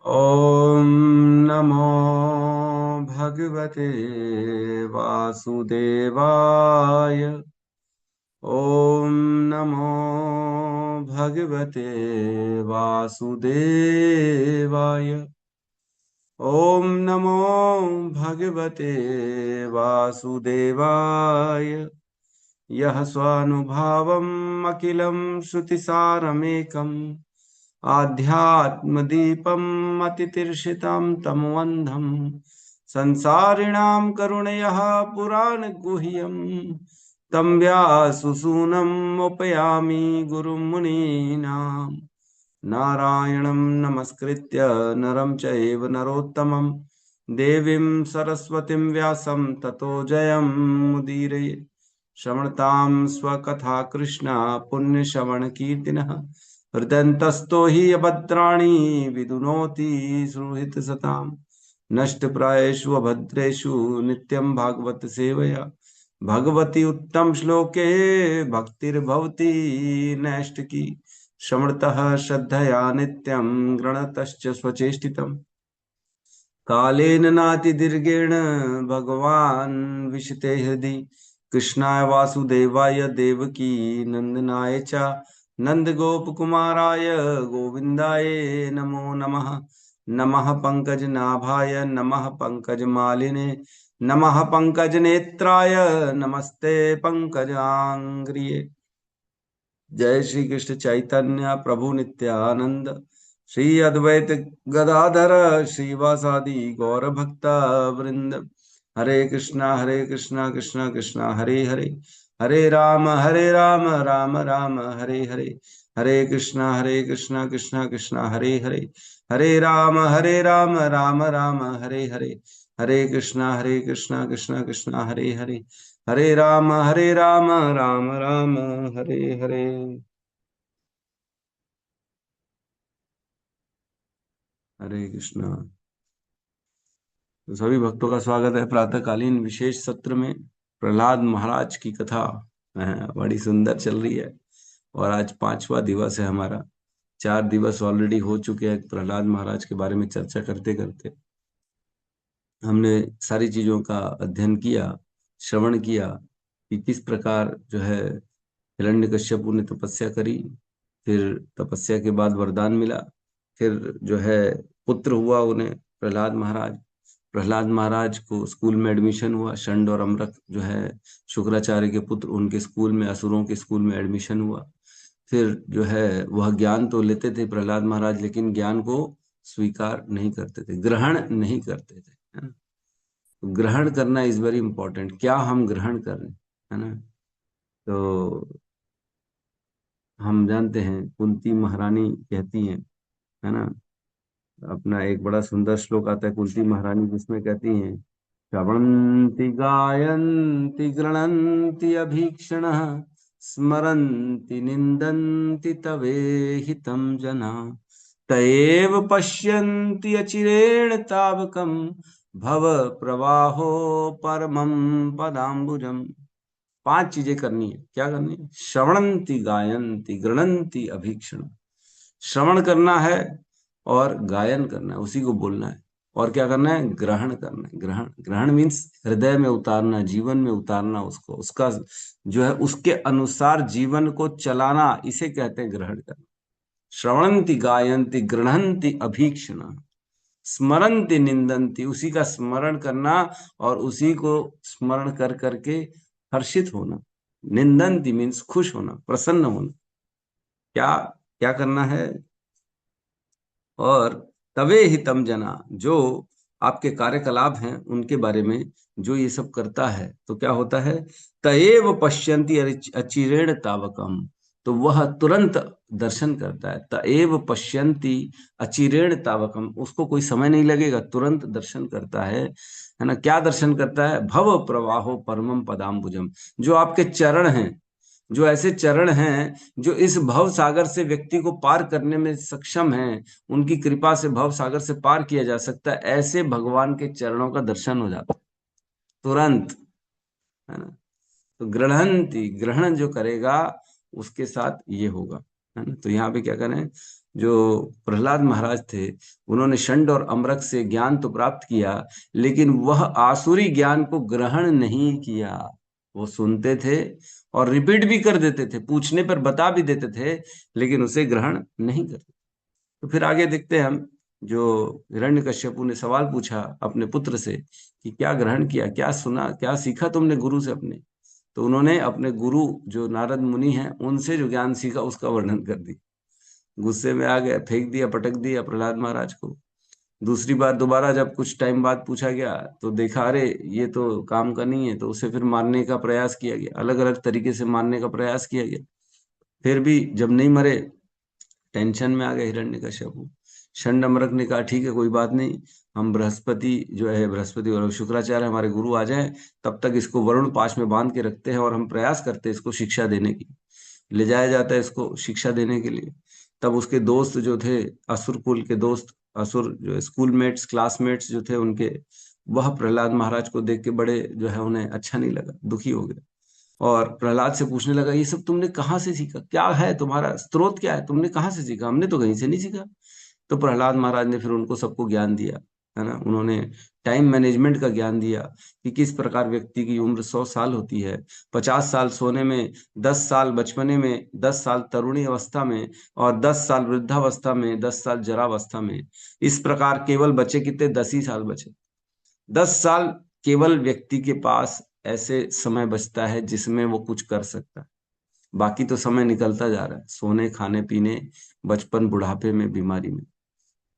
ॐ नमो भगवते वासुदेवाय। ॐ नमो भगवते वासुदेवाय। ॐ नमो भगवते वासुदेवाय। यः स्वानुभावम् अखिलं श्रुतिसारमेकम् आध्यात्मदीपम् अतितीर्षितं तमोऽन्धम् संसारिणां करुणयः पुराणगुह्यम् तं व्याससूनम् उपयामि गुरुं मुनीनाम्। नारायणं नमस्कृत्य नरं चैव नरोत्तमं देवीं सरस्वतीं व्यासं ततो जयमुदीरये। श्रवणतां स्वकथा कृष्ण पुण्यश्रवणकीर्तिनः हृदयन्तस्तो हि अभद्राणि विदुनोति सुहृतसताम्। नष्टप्रायेषु अभद्रेषु नित्यं भागवत सेवया भगवती उत्तम श्लोके भक्तिर्भवति नैष्टिकी। श्रवणतः श्रद्धया नित्यं गृणतश्च स्वचेष्टितम्। कालेन नातिदीर्घेण भगवान् विशते हृदि कृष्णाय वासुदेवाय देवकी नंदनाय च नंदगोपकुमाराय गोविन्दाय नमो नमः। नमः पंकजनाभाय नमः पंकजमालिने नमः पंकजनेत्राय नमस्ते पंकजांग्रिये। जय श्री कृष्ण चैतन्य प्रभु नित्यानंद श्री अद्वैत गदाधर श्रीवासादि गौर भक्त वृंद। हरे कृष्णा कृष्णा कृष्णा हरे हरे, हरे राम राम राम हरे हरे। हरे कृष्णा कृष्णा कृष्णा हरे हरे, हरे राम राम राम हरे हरे। हरे कृष्णा कृष्णा कृष्णा हरे हरे, हरे राम राम राम हरे हरे। हरे कृष्णा। तो सभी भक्तों का स्वागत है प्रातःकालीन विशेष सत्र में। प्रहलाद महाराज की कथा बड़ी सुंदर चल रही है और आज 5वां दिवस है हमारा। 4 दिवस ऑलरेडी हो चुके हैं प्रहलाद महाराज के बारे में चर्चा करते करते। हमने सारी चीजों का अध्ययन किया, श्रवण किया कि किस प्रकार जो है हिरण्यकश्यपु ने तपस्या करी, फिर तपस्या के बाद वरदान मिला, फिर जो है पुत्र हुआ उन्हें प्रहलाद महाराज को स्कूल में एडमिशन हुआ। शंड और अमरक जो है शुक्राचार्य के पुत्र, उनके स्कूल में, असुरों के स्कूल में एडमिशन हुआ। फिर जो है वह ज्ञान तो लेते थे प्रहलाद महाराज, लेकिन ज्ञान को स्वीकार नहीं करते थे, ग्रहण नहीं करते थे, है ना। तो ग्रहण करना इज वेरी इंपॉर्टेंट। क्या हम ग्रहण कर रहे हैं, है ना। तो हम जानते हैं कुंती महारानी कहती हैं, है ना, अपना एक बड़ा सुंदर श्लोक आता है कुंती महारानी जिसमें कहती हैं, श्रवन्ति गायन्ति गृणन्ति अभीक्षणः स्मरन्ति निन्दन्ति तवेहितं जना तयेव पश्यन्ति अचिरेण तावकं भव प्रवाहो परमं पदाम्बुजम्। 5 चीजें करनी है। क्या करनी है? श्रवणंती गायन्ति गृणंती अभीक्षण। श्रवण करना है और गायन करना है, उसी को बोलना है। और क्या करना है? ग्रहण करना है। ग्रहण, ग्रहण मीन्स हृदय में उतारना, जीवन में उतारना, उसको, उसका जो है उसके अनुसार जीवन को चलाना, इसे कहते हैं ग्रहण करना। श्रवणंती गायन्ति गृणंती अभीक्षण स्मरंती निंदंती, उसी का स्मरण करना और उसी को स्मरण कर करके हर्षित होना। निंदंती मीन्स खुश होना, प्रसन्न होना। क्या क्या करना है? और तवे ही तम जना, जो आपके कार्यकलाप हैं उनके बारे में जो ये सब करता है तो क्या होता है? तएव पश्यन्ति अचिरेण तावकम, तो वह तुरंत दर्शन करता है। तएव पश्यन्ति अचिरेण तावकम, उसको कोई समय नहीं लगेगा, तुरंत दर्शन करता है ना। क्या दर्शन करता है? भव प्रवाहो परमम पदाम्बुजम, जो आपके चरण हैं, जो ऐसे चरण हैं जो इस भव सागर से व्यक्ति को पार करने में सक्षम हैं, उनकी कृपा से भव सागर से पार किया जा सकता है। ऐसे भगवान के चरणों का दर्शन हो जाता है तुरंत, है ना। तो ग्रहणंती, ग्रहण जो करेगा उसके साथ ये होगा, है ना। तो यहाँ पे क्या करें? जो प्रहलाद महाराज थे, उन्होंने षंड और अमरक से ज्ञान तो प्राप्त किया, लेकिन वह आसुरी ज्ञान को ग्रहण नहीं किया। वो सुनते थे और रिपीट भी कर देते थे, पूछने पर बता भी देते थे, लेकिन उसे ग्रहण नहीं करते। तो फिर आगे देखते हैं हम, जो हिरण्यकश्यपु ने सवाल पूछा अपने पुत्र से कि क्या ग्रहण किया, क्या सुना, क्या सीखा तुमने गुरु से अपने। तो उन्होंने अपने गुरु जो नारद मुनि हैं उनसे जो ज्ञान सीखा उसका वर्णन कर दिया। गुस्से में आ गया, फेंक दिया, पटक दिया प्रहलाद महाराज को। दूसरी बार दोबारा जब कुछ टाइम बाद पूछा गया तो देखा, अरे ये तो काम का नहीं है, तो उसे फिर मारने का प्रयास किया गया, अलग अलग तरीके से मारने का प्रयास किया गया। फिर भी जब नहीं मरे, टेंशन में आ गए हिरण्यकश्यपु। षंडमरक ने कहा ठीक है कोई बात नहीं, हम बृहस्पति जो है, बृहस्पति और शुक्राचार्य हमारे गुरु आ जाए, तब तक इसको वरुण पाश में बांध के रखते हैं और हम प्रयास करते हैं इसको शिक्षा देने की। ले जाया जाता है इसको शिक्षा देने के लिए। तब उसके दोस्त जो थे, असुर कुल के दोस्त, असुर जो स्कूलमेट्स क्लासमेट्स जो थे उनके, वह प्रहलाद महाराज को देख के बड़े जो है उन्हें अच्छा नहीं लगा, दुखी हो गए। और प्रहलाद से पूछने लगा, ये सब तुमने कहाँ से सीखा, क्या है तुम्हारा स्रोत, क्या है, तुमने कहाँ से सीखा, हमने तो कहीं से नहीं सीखा। तो प्रहलाद महाराज ने फिर उनको सबको ज्ञान दिया, है ना। उन्होंने टाइम मैनेजमेंट का ज्ञान दिया कि किस प्रकार व्यक्ति की उम्र 100 साल होती है। 50 साल सोने में, 10 साल बचपने में, 10 साल तरुणी अवस्था में, और 10 साल वृद्धावस्था में, 10 साल जरावस्था में। इस प्रकार केवल बचे कितने, 10 ही साल बचे। 10 साल केवल व्यक्ति के पास ऐसे समय बचता है जिसमें वो कुछ कर सकता है। बाकी तो समय निकलता जा रहा है सोने, खाने पीने, बचपन, बुढ़ापे में, बीमारी में।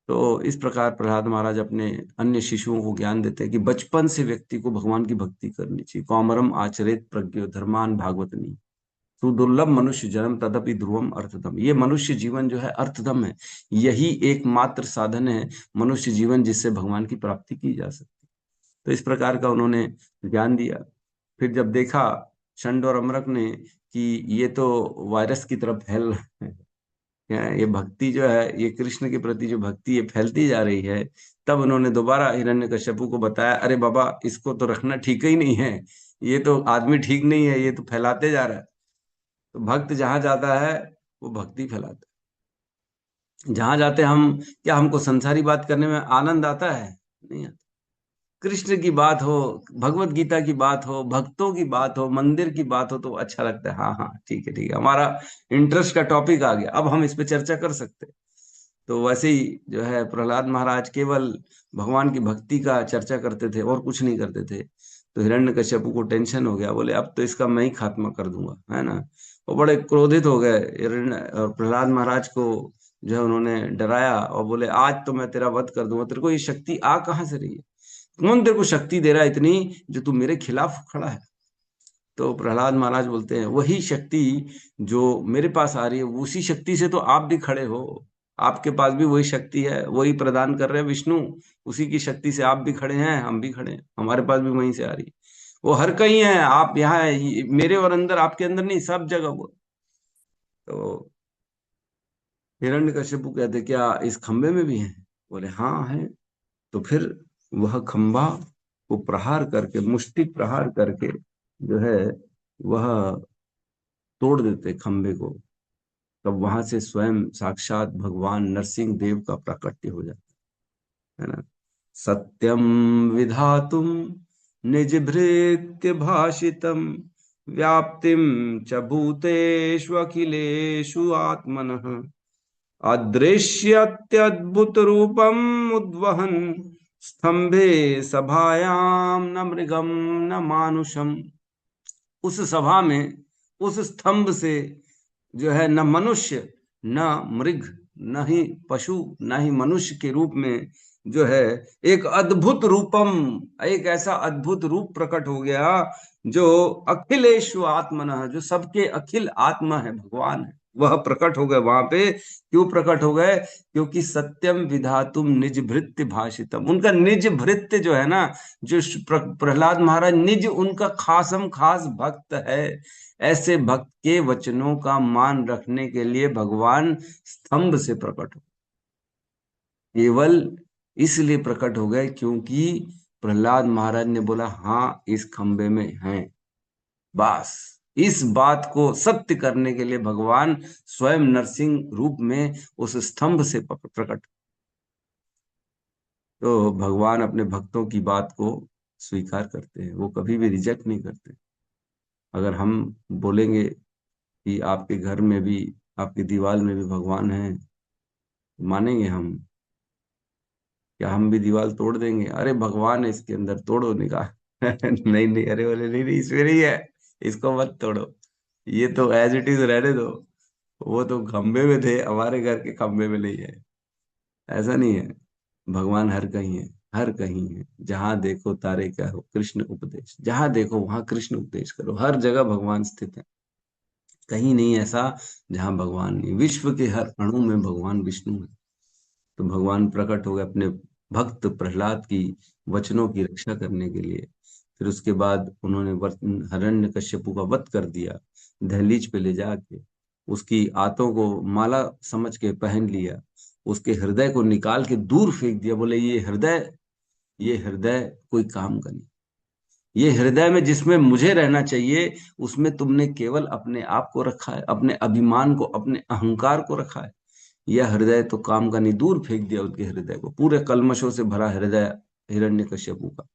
तो इस प्रकार प्रहलाद महाराज अपने अन्य शिशुओं को ज्ञान देते हैं कि बचपन से व्यक्ति को भगवान की भक्ति करनी चाहिए। कौमरम आचरेत प्रज्ञो धर्मान भागवतनी, सुदुर्लभ मनुष्य जन्म तदपि ध्रुवम अर्थदम। ये मनुष्य जीवन जो है अर्थदम है, यही एकमात्र साधन है मनुष्य जीवन जिससे भगवान की प्राप्ति की जा सकती है। तो इस प्रकार का उन्होंने ज्ञान दिया। फिर जब देखा षंड और अमरक ने कि ये तो वायरस की तरफ फैल रहा है, ये भक्ति जो है, ये कृष्ण के प्रति जो भक्ति है फैलती जा रही है, तब उन्होंने दोबारा हिरण्यकश्यपु को बताया, अरे बाबा इसको तो रखना ठीक ही नहीं है, ये तो आदमी ठीक नहीं है, ये तो फैलाते जा रहा है। तो भक्त जहां जाता है वो भक्ति फैलाता है। जहां जाते हम, क्या हमको संसारी बात करने में आनंद आता है? नहीं आता। कृष्ण की बात हो, भगवत गीता की बात हो, भक्तों की बात हो, मंदिर की बात हो, तो अच्छा लगता है। हाँ हाँ ठीक है ठीक है, हमारा इंटरेस्ट का टॉपिक आ गया, अब हम इस पे चर्चा कर सकते हैं। तो वैसे ही जो है प्रहलाद महाराज केवल भगवान की भक्ति का चर्चा करते थे और कुछ नहीं करते थे। तो हिरण्यकश्यपु को टेंशन हो गया, बोले अब तो इसका मैं ही खात्मा कर दूंगा, है ना। वो बड़े क्रोधित हो गए हिरण्य और प्रहलाद महाराज को जो है उन्होंने डराया और बोले आज तो मैं तेरा वध कर दूंगा, तेरे को ये शक्ति आ कहाँ से रही है, कौन तेरे को शक्ति दे रहा है इतनी जो तू मेरे खिलाफ खड़ा है। तो प्रहलाद महाराज बोलते हैं, वही शक्ति जो मेरे पास आ रही है, उसी शक्ति से तो आप भी खड़े हो। आपके पास भी वही शक्ति है, वही प्रदान कर रहे हैं विष्णु, उसी की शक्ति से आप भी खड़े हैं, हम भी खड़े हैं, हमारे पास भी वहीं से आ रही है। वो हर कहीं है, आप यहाँ है, मेरे और अंदर, आपके अंदर नहीं, सब जगह वो। तो हिरण्यकश्यपु कहते, क्या इस खंबे में भी है? बोले हाँ है। तो फिर वह खंबा को प्रहार करके, मुष्टि प्रहार करके जो है वह तोड़ देते खंबे को। तब वहां से स्वयं साक्षात भगवान नरसिंह देव का प्राकट्य हो जाता है ना। सत्यम विधातुम निज भृत्य भाषितम, व्याप्तिम च भूतेषु अखिलेषु आत्मनः, अदृश्यत्यद्भुत रूपम उद्वहन, स्तंभे सभायाम न मृगम न मानुषम। उस सभा में, उस स्तंभ से जो है, न मनुष्य, न मृग, न ही पशु, न ही मनुष्य के रूप में जो है एक अद्भुत रूपम, एक ऐसा अद्भुत रूप प्रकट हो गया जो अखिलेशु आत्मनः, जो सबके अखिल आत्मा है, भगवान है, वह प्रकट हो गए वहां पे। क्यों प्रकट हो गए? क्योंकि सत्यम विधातुम निज भृत्य भाषितम, उनका निज भृत्य जो है ना, जो प्रहलाद महाराज निज उनका खासम खास भक्त है, ऐसे भक्त के वचनों का मान रखने के लिए भगवान स्तंभ से प्रकट हो, केवल इसलिए प्रकट हो गए क्योंकि प्रहलाद महाराज ने बोला हाँ इस खंबे में है, बस। इस बात को सत्य करने के लिए भगवान स्वयं नरसिंह रूप में उस स्तंभ से प्रकट। तो भगवान अपने भक्तों की बात को स्वीकार करते हैं, वो कभी भी रिजेक्ट नहीं करते। अगर हम बोलेंगे कि आपके घर में भी, आपकी दीवार में भी भगवान है, मानेंगे हम? क्या हम भी दीवार तोड़ देंगे? अरे भगवान है इसके अंदर, तोड़ो, निकाल। नहीं नहीं, अरे बोले नहीं नहीं, इसमें नहीं है, इसको मत तोड़ो, ये तो एज इट इज रहने दो। वो तो खंबे में थे, हमारे घर के खंबे में नहीं है। ऐसा नहीं है। भगवान हर कहीं है, हर कहीं है। जहां देखो तारे क्या हो, कृष्ण उपदेश। जहां देखो वहां कृष्ण उपदेश करो। हर जगह भगवान स्थित है, कहीं नहीं ऐसा जहां भगवान नहीं। विश्व के हर अणु में भगवान विष्णु है। तो भगवान प्रकट हो गए अपने भक्त प्रहलाद की वचनों की रक्षा करने के लिए। फिर उसके बाद उन्होंने हिरण्यकश्यपु का वध कर दिया, दहलीज पे ले जाके उसकी आंतों को माला समझ के पहन लिया, उसके हृदय को निकाल के दूर फेंक दिया। बोले ये हृदय कोई काम का नहीं। ये हृदय में जिसमें मुझे रहना चाहिए, उसमें तुमने केवल अपने आप को रखा है, अपने अभिमान को, अपने अहंकार को रखा है। यह हृदय तो काम का नहीं। दूर फेंक दिया उनके हृदय को, पूरे कल्मशों से भरा हृदय हिरण्यकश्यपु का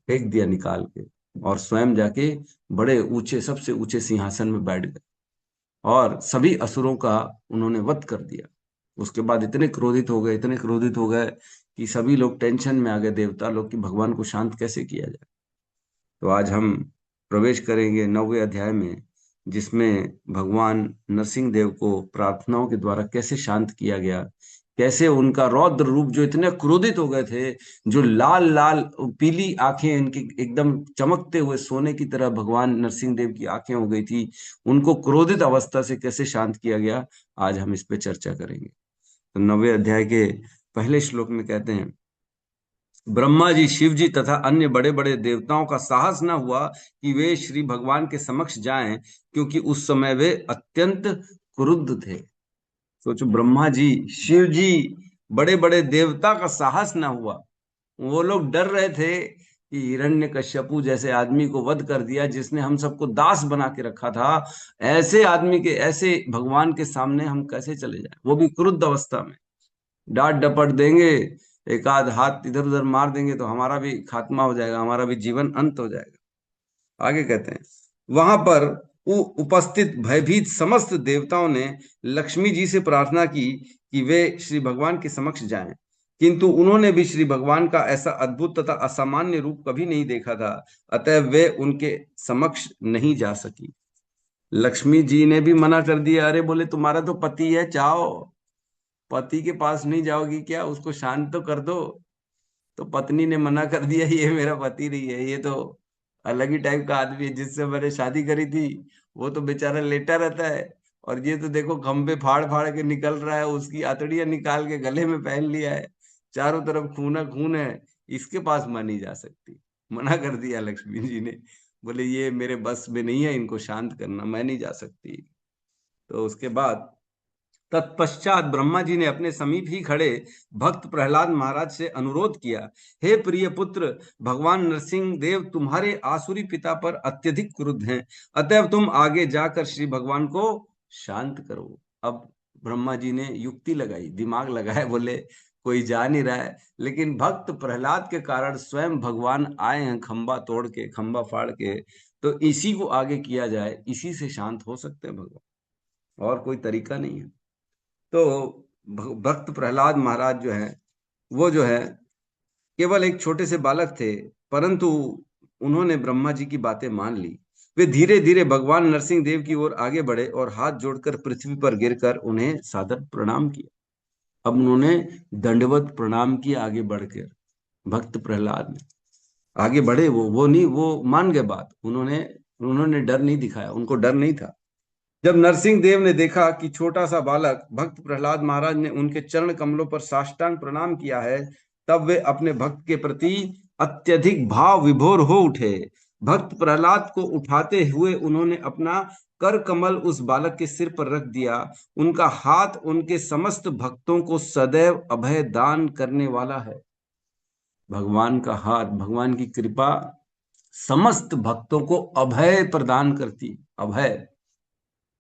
फेंक दिया निकाल के। और स्वयं जाके बड़े ऊंचे, सबसे ऊंचे सिंहासन में बैठ गए और सभी असुरों का उन्होंने वध कर दिया। उसके बाद इतने क्रोधित हो गए, इतने क्रोधित हो गए कि सभी लोग टेंशन में आ गए, देवता लोग, कि भगवान को शांत कैसे किया जाए। तो आज हम प्रवेश करेंगे 9वें अध्याय में, जिसमें भगवान नरसिंह देव को प्रार्थनाओं के द्वारा कैसे शांत किया गया, कैसे उनका रौद्र रूप, जो इतने क्रोधित हो गए थे, जो लाल लाल पीली आंखें इनकी एकदम चमकते हुए सोने की तरह भगवान नरसिंह देव की आंखें हो गई थी, उनको क्रोधित अवस्था से कैसे शांत किया गया, आज हम इस पे चर्चा करेंगे। तो 9वें अध्याय के पहले श्लोक में कहते हैं, ब्रह्मा जी, शिव जी तथा अन्य बड़े बड़े देवताओं का साहस न हुआ कि वे श्री भगवान के समक्ष जाएं, क्योंकि उस समय वे अत्यंत क्रुद्ध थे। सोचो, ब्रह्मा जी, शिव जी, बड़े बड़े देवता का साहस न हुआ। वो लोग डर रहे थे कि हिरण्यकश्यपु जैसे आदमी को वध कर दिया, जिसने हम सबको दास बना के रखा था, ऐसे आदमी के, ऐसे भगवान के सामने हम कैसे चले जाएं, वो भी क्रुद्ध अवस्था में। डांट डपट देंगे, एक आध हाथ इधर उधर मार देंगे तो हमारा भी खात्मा हो जाएगा, हमारा भी जीवन अंत हो जाएगा। आगे कहते हैं, वहां पर उपस्थित भयभीत समस्त देवताओं ने लक्ष्मी जी से प्रार्थना की कि वे श्री भगवान के समक्ष जाएं, किंतु उन्होंने भी श्री भगवान का ऐसा अद्भुत तथा असामान्य रूप कभी नहीं देखा था, अतः वे उनके समक्ष नहीं जा सकी। लक्ष्मी जी ने भी मना कर दिया। अरे बोले, तुम्हारा तो पति है, जाओ, पति के पास नहीं जाओगी क्या? उसको शांत तो कर दो। तो पत्नी ने मना कर दिया, ये मेरा पति नहीं है, ये तो अलग ही टाइप का आदमी है, जिससे मैंने शादी करी थी वो तो बेचारा लेटा रहता है, और ये तो देखो खंभे फाड़ फाड़ के निकल रहा है, उसकी आतड़ियां निकाल के गले में पहन लिया है, चारों तरफ खूना खून है, इसके पास मैं नहीं जा सकती। मना कर दिया लक्ष्मी जी ने। बोले ये मेरे बस में नहीं है, इनको शांत करना, मैं नहीं जा सकती। तो उसके बाद तत्पश्चात ब्रह्मा जी ने अपने समीप ही खड़े भक्त प्रहलाद महाराज से अनुरोध किया, हे प्रिय पुत्र, भगवान नरसिंह देव तुम्हारे आसुरी पिता पर अत्यधिक क्रुद्ध हैं, अतएव तुम आगे जाकर श्री भगवान को शांत करो। अब ब्रह्मा जी ने युक्ति लगाई, दिमाग लगाए, बोले कोई जा नहीं रहा है, लेकिन भक्त प्रहलाद के कारण स्वयं भगवान आए हैं, खंबा तोड़ के, खंबा फाड़ के, तो इसी को आगे किया जाए, इसी से शांत हो सकते हैं भगवान, और कोई तरीका नहीं है। तो भक्त प्रहलाद महाराज जो है, वो जो है केवल एक छोटे से बालक थे, परंतु उन्होंने ब्रह्मा जी की बातें मान ली। वे धीरे धीरे भगवान नरसिंह देव की ओर आगे बढ़े और हाथ जोड़कर पृथ्वी पर गिरकर उन्हें सादर प्रणाम किया। अब उन्होंने दंडवत प्रणाम किया आगे बढ़कर। भक्त प्रहलाद ने आगे बढ़े, वो नहीं, वो मान गए बात। उन्होंने उन्होंने डर नहीं दिखाया, उनको डर नहीं था। जब नरसिंह देव ने देखा कि छोटा सा बालक भक्त प्रहलाद महाराज ने उनके चरण कमलों पर साष्टांग प्रणाम किया है, तब वे अपने भक्त के प्रति अत्यधिक भाव विभोर हो उठे। भक्त प्रहलाद को उठाते हुए उन्होंने अपना कर कमल उस बालक के सिर पर रख दिया। उनका हाथ उनके समस्त भक्तों को सदैव अभय दान करने वाला है। भगवान का हाथ, भगवान की कृपा समस्त भक्तों को अभय प्रदान करती है। अभय,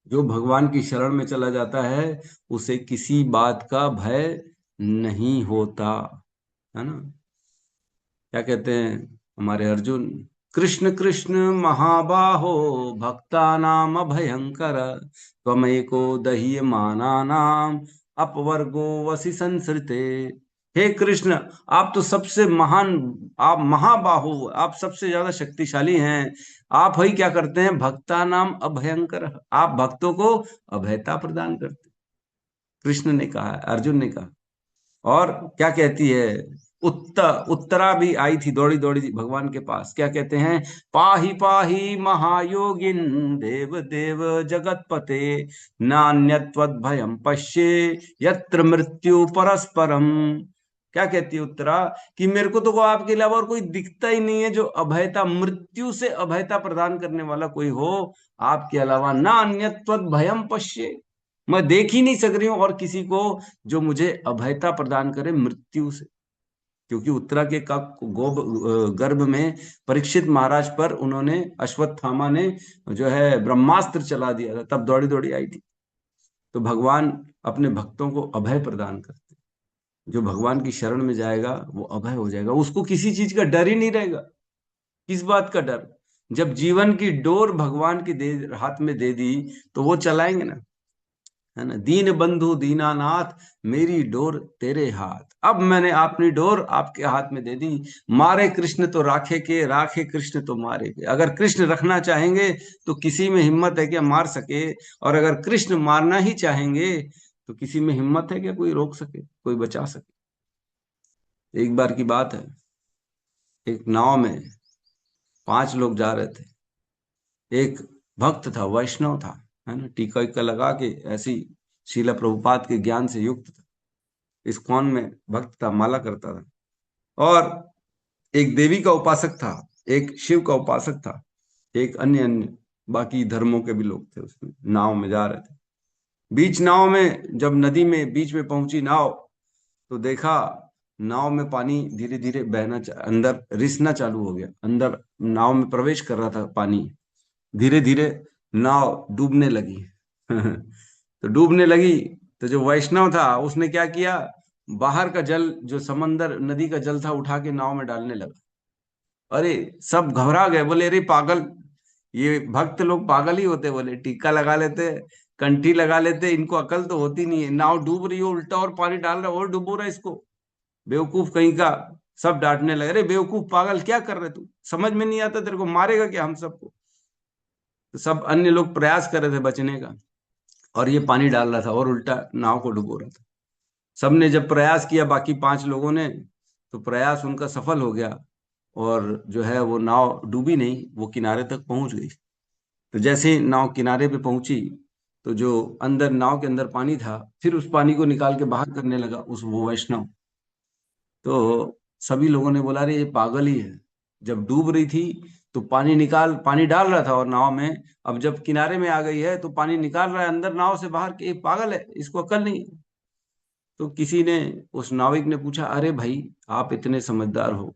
जो भगवान की शरण में चला जाता है उसे किसी बात का भय नहीं होता, है ना। क्या कहते हैं हमारे अर्जुन, कृष्ण कृष्ण महाबाहो भक्तानाम अभयंकर त्वमेको दह्यमानानाम अपवर्गो वसि संसृते। हे कृष्ण, आप तो सबसे महान, आप महाबाहु, आप सबसे ज्यादा शक्तिशाली हैं। आप ही क्या करते हैं, भक्ता नाम अभयंकर, आप भक्तों को अभयता प्रदान करते हैं। कृष्ण ने कहा, अर्जुन ने कहा। और क्या कहती है, उत्तरा भी आई थी दौड़ी दौड़ी भगवान के पास। क्या कहते हैं, पाही पाही महायोगिन देव देव जगतपते नान्यत्वद भयम पश्ये यत्र मृत्यु परस्परम। क्या कहती है उत्तरा, कि मेरे को तो वो आपके अलावा और कोई दिखता ही नहीं है जो अभयता, मृत्यु से अभयता प्रदान करने वाला कोई हो आपके अलावा। ना अन्यत्वद भयम पश्ये, मैं देख ही नहीं सक रही हूं और किसी को जो मुझे अभयता प्रदान करे मृत्यु से। क्योंकि उत्तरा के का गर्भ में परीक्षित महाराज पर उन्होंने, अश्वत्थामा ने जो है ब्रह्मास्त्र चला दिया था, तब दौड़ी दौड़ी आई थी। तो भगवान अपने भक्तों को अभय प्रदान करते हैं। जो भगवान की शरण में जाएगा वो अभय हो जाएगा, उसको किसी चीज का डर ही नहीं रहेगा। किस बात का डर, जब जीवन की डोर भगवान की दे हाथ में दे दी तो वो चलाएंगे ना, है ना। दीन बंधु दीनानाथ मेरी डोर तेरे हाथ, अब मैंने अपनी डोर आपके हाथ में दे दी। मारे कृष्ण तो राखे के, राखे कृष्ण तो मारे के। अगर कृष्ण रखना चाहेंगे तो किसी में हिम्मत है क्या मार सके, और अगर कृष्ण मारना ही चाहेंगे तो किसी में हिम्मत है क्या कोई रोक सके, कोई बचा सके। एक बार की बात है, एक नाव में 5 लोग जा रहे थे। एक भक्त था, वैष्णव था, है ना, टीका वीका लगा के ऐसी शीला प्रभुपाद के ज्ञान से युक्त था, इस्कॉन में भक्त था, माला करता था। और एक देवी का उपासक था, एक शिव का उपासक था, एक अन्य अन्य बाकी धर्मों के भी लोग थे उसमें। नाव में जा रहे थे, बीच नाव में जब नदी में बीच में पहुंची नाव, तो देखा नाव में पानी धीरे धीरे बहना अंदर रिसना चालू हो गया, अंदर नाव में प्रवेश कर रहा था पानी। धीरे धीरे नाव डूबने लगी। तो डूबने लगी, तो जो वैष्णव था उसने क्या किया, बाहर का जल, जो समंदर नदी का जल था, उठा के नाव में डालने लगा। अरे सब घबरा गए, बोले अरे पागल, ये भक्त लोग पागल ही होते, बोले टीका लगा लेते, कंठी लगा लेते, इनको अकल तो होती नहीं है। नाव डूब रही हो उल्टा और पानी डाल रहा है और डुबो रहा है इसको, बेवकूफ कहीं का। सब डांटने लगे, अरे बेवकूफ पागल क्या कर रहे तू, समझ में नहीं आता तेरे को, मारेगा क्या हम सबको। तो सब अन्य लोग प्रयास कर रहे थे बचने का, और ये पानी डाल रहा था और उल्टा नाव को डुबो रहा था। सबने जब प्रयास किया, बाकी 5 लोगों ने, तो प्रयास उनका सफल हो गया, और जो है वो नाव डूबी नहीं, वो किनारे तक पहुंच गई। तो जैसे ही नाव किनारे पे पहुंची, तो जो अंदर नाव के अंदर पानी था, फिर उस पानी को निकाल के बाहर करने लगा उस वो वैष्णव। तो सभी लोगों ने बोला अरे ये पागल ही है, जब डूब रही थी तो पानी डाल रहा था और नाव में, अब जब किनारे में आ गई है तो पानी निकाल रहा है अंदर नाव से बाहर, कि ये पागल है, इसको अक्ल नहीं है। तो किसी ने, उस नाविक ने पूछा, अरे भाई आप इतने समझदार हो,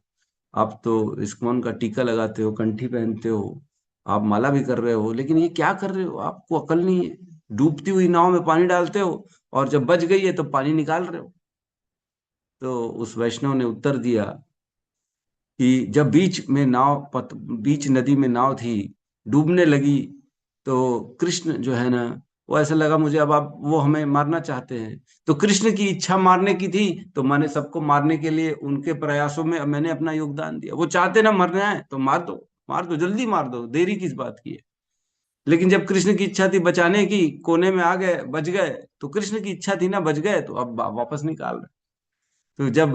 आप तो इस्कॉन का टीका लगाते हो, कंठी पहनते हो, आप माला भी कर रहे हो, लेकिन ये क्या कर रहे हो, आपको अकल नहीं है, डूबती हुई नाव में पानी डालते हो और जब बच गई है तो पानी निकाल रहे हो। तो उस वैष्णव ने उत्तर दिया कि जब बीच नदी में नाव थी, डूबने लगी, तो कृष्ण जो है ना, वो ऐसा लगा मुझे, अब आप वो हमें मारना चाहते हैं, तो कृष्ण की इच्छा मारने की थी, तो मैंने सबको मारने के लिए उनके प्रयासों में मैंने अपना योगदान दिया। वो चाहते ना मरना है तो मार दो, मार दो, जल्दी मार दो, देरी किस बात की है। लेकिन जब कृष्ण की इच्छा थी बचाने की, कोने में आ गए, बच गए, तो कृष्ण की इच्छा थी ना, बच गए, तो अब वापस निकाल रहे। तो जब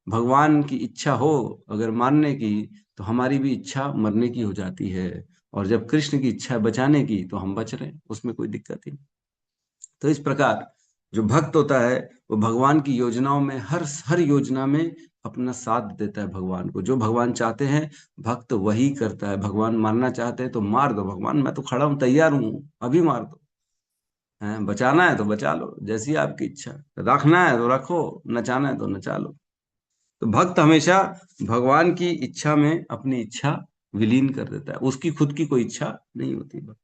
भगवान की इच्छा हो अगर मारने की, तो हमारी भी इच्छा मरने की हो जाती है। और जब कृष्ण की इच्छा है बचाने की, तो हम बच रहे हैं, उसमें कोई दिक्कत ही नहीं। तो इस प्रकार जो भक्त होता है, वो भगवान की योजनाओं में, हर हर योजना में अपना साथ देता है भगवान को। जो भगवान चाहते हैं भक्त वही करता है। भगवान मारना चाहते हैं तो मार दो, भगवान मैं तो खड़ा हूं, तैयार हूं, अभी मार दो। है बचाना है तो बचा लो, जैसी आपकी इच्छा, रखना है तो रखो, नचाना है तो नचा लो। तो भक्त हमेशा भगवान की इच्छा में अपनी इच्छा विलीन कर देता है, उसकी खुद की कोई इच्छा नहीं होती भक्त।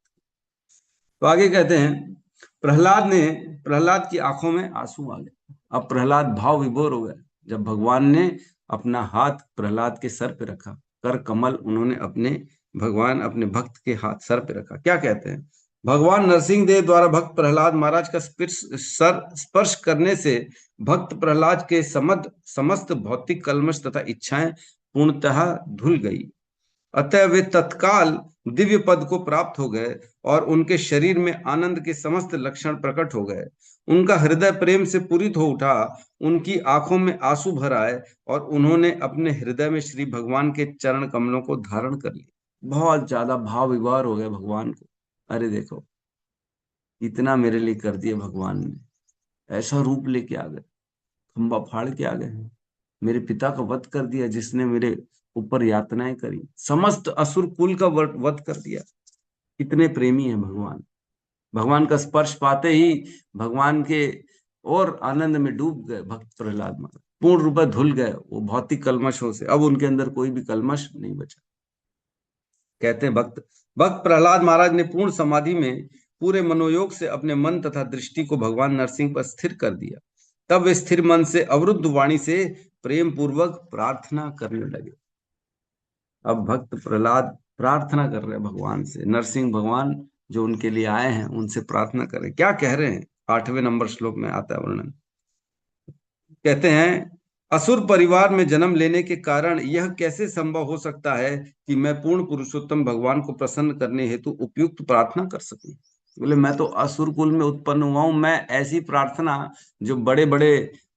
तो आगे कहते हैं, प्रहलाद की आंखों में आंसू आ गए। अब प्रहलाद भाव विभोर हो गए जब भगवान ने अपना हाथ प्रहलाद के सर पे रखा। कर कमल उन्होंने अपने भगवान अपने भक्त के हाथ सर पे रखा। क्या कहते हैं, भगवान नरसिंह देव द्वारा भक्त प्रहलाद महाराज का स्पर्श करने से भक्त प्रहलाद के समस्त भौतिक कल्मश तथा इच्छाएं पूर्णतः धुल गई। अतः वे तत्काल दिव्य पद को प्राप्त हो गए और उनके शरीर में आनंद के समस्त लक्षण प्रकट हो गए। उनका हृदय प्रेम से पूरित हो उठा, उनकी आंखों में आंसू भर आए और उन्होंने अपने हृदय में श्री भगवान के चरण कमलों को धारण कर लिया। बहुत ज्यादा भाव विभोर हो गए भगवान को। अरे देखो, इतना मेरे लिए कर दिया भगवान ने, ऐसा रूप लेके आ गए, खंबा फाड़ के आ गए हैं, मेरे पिता का वध कर दिया, जिसने मेरे ऊपर यातनाएं करी, समस्त असुर कुल का वध कर दिया। कितने प्रेमी हैं भगवान। भगवान का स्पर्श पाते ही भगवान के और आनंद में डूब गए भक्त प्रहलाद महाराज, पूर्ण रूप से धुल गए वो भौतिक कलमशों से। अब उनके अंदर कोई भी कलमश नहीं बचा। कहते हैं, भक्त भक्त प्रहलाद महाराज ने पूर्ण समाधि में पूरे मनोयोग से अपने मन तथा दृष्टि को भगवान नरसिंह पर स्थिर कर दिया। तब वे स्थिर मन से अवरुद्ध वाणी से प्रेम पूर्वक प्रार्थना करने लगे। अब भक्त प्रहलाद प्रार्थना कर रहे हैं भगवान से, नरसिंह भगवान जो उनके लिए आए हैं उनसे प्रार्थना करें। क्या कह रहे हैं, 8वें नंबर श्लोक में आता है वर्णन। कहते हैं, असुर परिवार में जन्म लेने के कारण यह कैसे संभव हो सकता है कि मैं पूर्ण पुरुषोत्तम भगवान को प्रसन्न करने हेतु उपयुक्त प्रार्थना कर सकूं। बोले, मैं तो असुर कुल में उत्पन्न हुआ हूं, मैं ऐसी प्रार्थना जो बड़े बड़े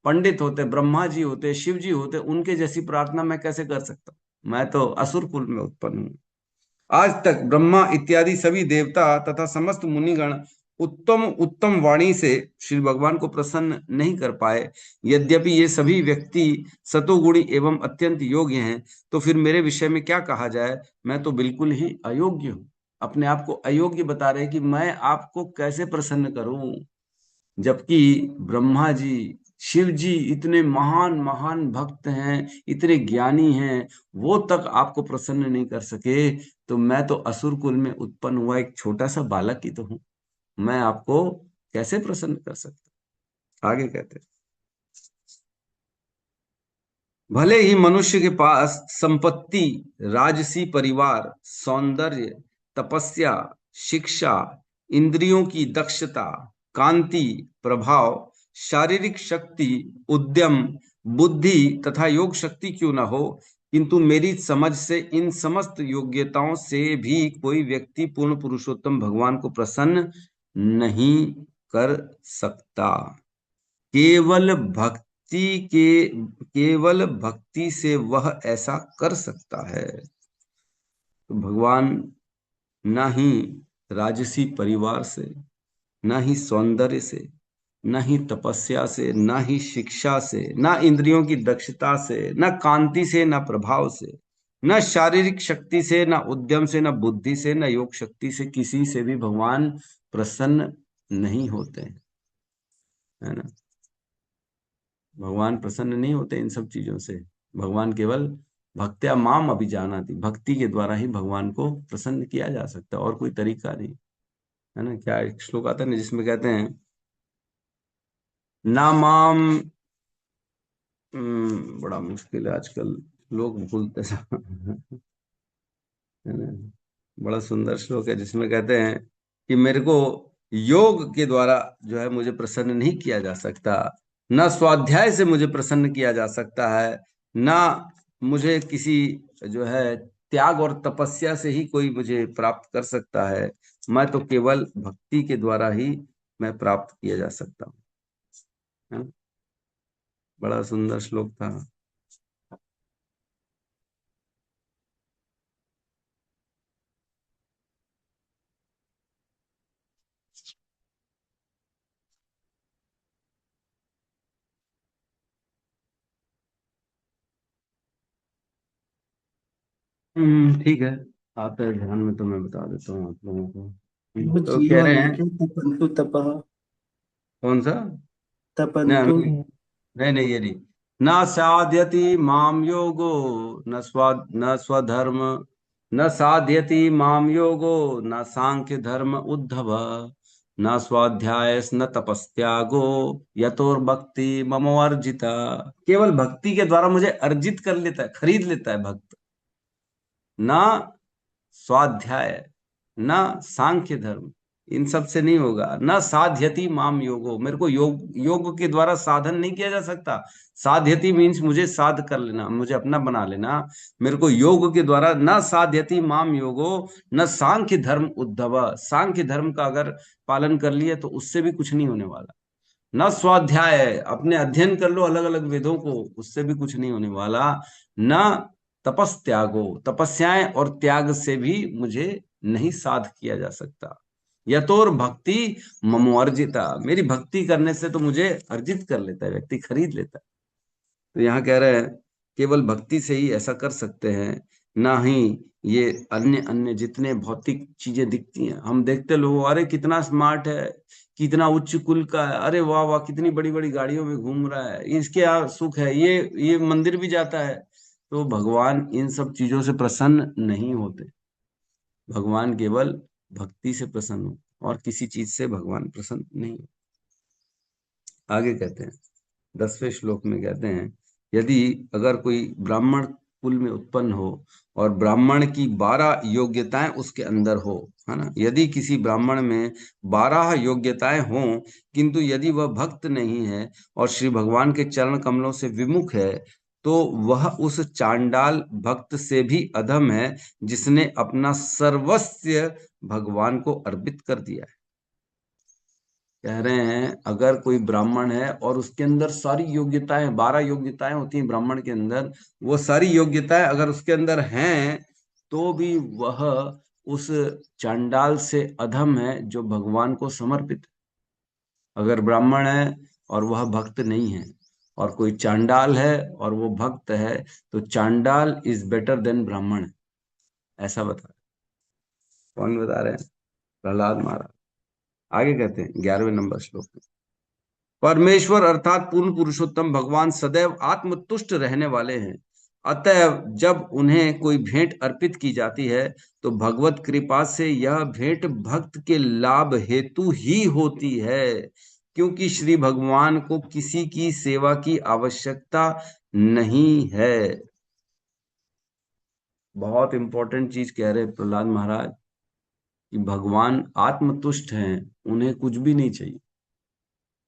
पंडित होते, ब्रह्मा जी होते, शिव जी होते, उनके जैसी प्रार्थना मैं कैसे कर सकता हूं। मैं तो असुर कुल में उत्पन्न हूं। आज तक ब्रह्मा इत्यादि सभी देवता तथा समस्त मुनिगण उत्तम उत्तम वाणी से श्री भगवान को प्रसन्न नहीं कर पाए। यद्यपि ये सभी व्यक्ति सतोगुणी एवं अत्यंत योग्य हैं, तो फिर मेरे विषय में क्या कहा जाए। मैं तो बिल्कुल ही अयोग्य हूँ। अपने आप को अयोग्य बता रहे कि मैं आपको कैसे प्रसन्न करूं, जबकि ब्रह्मा जी, शिव जी इतने महान महान भक्त हैं, इतने ज्ञानी हैं, वो तक आपको प्रसन्न नहीं कर सके। तो मैं तो असुर कुल में उत्पन्न हुआ एक छोटा सा बालक ही तो हूं, मैं आपको कैसे प्रसन्न कर सकता। आगे कहते हैं, भले ही मनुष्य के पास संपत्ति, राजसी परिवार, सौंदर्य, तपस्या, शिक्षा, इंद्रियों की दक्षता, कांति, प्रभाव, शारीरिक शक्ति, उद्यम, बुद्धि तथा योग शक्ति क्यों न हो, किंतु मेरी समझ से इन समस्त योग्यताओं से भी कोई व्यक्ति पूर्ण पुरुषोत्तम भगवान को प्रसन्न नहीं कर सकता। केवल भक्ति के केवल भक्ति से वह ऐसा कर सकता है। तो भगवान ना ही राजसी परिवार से, ना ही सौंदर्य से, ना ही तपस्या से, ना ही शिक्षा से, ना इंद्रियों की दक्षता से, ना कांति से, ना प्रभाव से, ना शारीरिक शक्ति से, ना उद्यम से, ना बुद्धि से, ना योग शक्ति से, किसी से भी भगवान प्रसन्न नहीं होते हैं, है ना। भगवान प्रसन्न नहीं होते इन सब चीजों से। भगवान केवल भक्त्या माम अभिजानाति, भक्ति के द्वारा ही भगवान को प्रसन्न किया जा सकता है, और कोई तरीका नहीं, है ना। क्या एक श्लोक आता है ना जिसमें कहते हैं, ना माम, बड़ा मुश्किल है आजकल, लोग भूलते जा है ना। बड़ा सुंदर श्लोक है जिसमें कहते हैं कि मेरे को योग के द्वारा जो है मुझे प्रसन्न नहीं किया जा सकता, ना स्वाध्याय से मुझे प्रसन्न किया जा सकता है, ना मुझे किसी जो है त्याग और तपस्या से ही कोई मुझे प्राप्त कर सकता है। मैं तो केवल भक्ति के द्वारा ही मैं प्राप्त किया जा सकता हूँ, है ना? बड़ा सुंदर श्लोक था। ठीक है, आता है ध्यान में तो मैं बता देता हूँ आप लोगों को। वो तो जी कह रहे वाला है हैं, क्या, तपंतु तपः? कौन सा? तपंतु। नहीं नहीं नहीं, ये नहीं। न साध्यति माम योगो, न स्वधर्म न साध्यति माम योगो न सांख्य धर्म उद्धव न स्वाध्याय न तपस्त्यागो यतोर भक्ति ममो अर्जिता। केवल भक्ति के द्वारा मुझे अर्जित कर लेता है, खरीद लेता है भक्त। ना स्वाध्याय, ना सांख्य धर्म, इन सब से नहीं होगा। न साध्यति माम योगो, मेरे को योग के द्वारा साधन नहीं किया जा सकता। साध्यति मीन्स मुझे साध कर लेना, मुझे अपना बना लेना। मेरे को योग के द्वारा न साध्यति माम योगो न सांख्य धर्म उद्धव, सांख्य धर्म का अगर पालन कर लिया तो उससे भी कुछ नहीं होने वाला। न स्वाध्याय, अपने अध्ययन कर लो अलग अलग वेदों को, उससे भी कुछ नहीं होने वाला। न तपस त्यागो, तपस्याएं और त्याग से भी मुझे नहीं साध किया जा सकता। यतोर भक्ति ममो अर्जिता, मेरी भक्ति करने से तो मुझे अर्जित कर लेता है व्यक्ति, खरीद लेता है। तो यहाँ कह रहे हैं केवल भक्ति से ही ऐसा कर सकते हैं, ना ही ये अन्य अन्य जितने भौतिक चीजें दिखती हैं, हम देखते लोग, अरे कितना स्मार्ट है, कितना उच्च कुल का है, अरे वाह वाह कितनी बड़ी बड़ी गाड़ियों में घूम रहा है, इसके यहाँ सुख है, ये मंदिर भी जाता है। तो भगवान इन सब चीजों से प्रसन्न नहीं होते। भगवान केवल भक्ति से प्रसन्न हो, और किसी चीज से भगवान प्रसन्न नहीं हो। आगे कहते हैं 10वें श्लोक में कहते हैं, यदि अगर कोई ब्राह्मण कुल में उत्पन्न हो और ब्राह्मण की 12 योग्यताएं उसके अंदर हो, है ना, यदि किसी ब्राह्मण में 12 योग्यताएं हों, किंतु यदि वह भक्त नहीं है और श्री भगवान के चरण कमलों से विमुख है, तो वह उस चांडाल भक्त से भी अधम है जिसने अपना सर्वस्व भगवान को अर्पित कर दिया है। कह रहे हैं अगर कोई ब्राह्मण है और उसके अंदर सारी योग्यताएं, 12 योग्यताएं होती हैं ब्राह्मण के अंदर, वो सारी योग्यताएं अगर उसके अंदर हैं, तो भी वह उस चांडाल से अधम है जो भगवान को समर्पित है। अगर ब्राह्मण है और वह भक्त नहीं है, और कोई चांडाल है और वो भक्त है, तो चांडाल इज बेटर देन ब्राह्मण, ऐसा बता रहे। कौन बता रहे हैं? प्रहलाद महाराज। आगे कहते हैं 11वें नंबर श्लोक में, परमेश्वर अर्थात पूर्ण पुरुषोत्तम भगवान सदैव आत्मतुष्ट रहने वाले हैं। अतएव जब उन्हें कोई भेंट अर्पित की जाती है, तो भगवत कृपा से यह भेंट भक्त के लाभ हेतु ही होती है, क्योंकि श्री भगवान को किसी की सेवा की आवश्यकता नहीं है। बहुत इंपॉर्टेंट चीज कह रहे प्रहलाद महाराज, कि भगवान आत्मतुष्ट हैं, उन्हें कुछ भी नहीं चाहिए।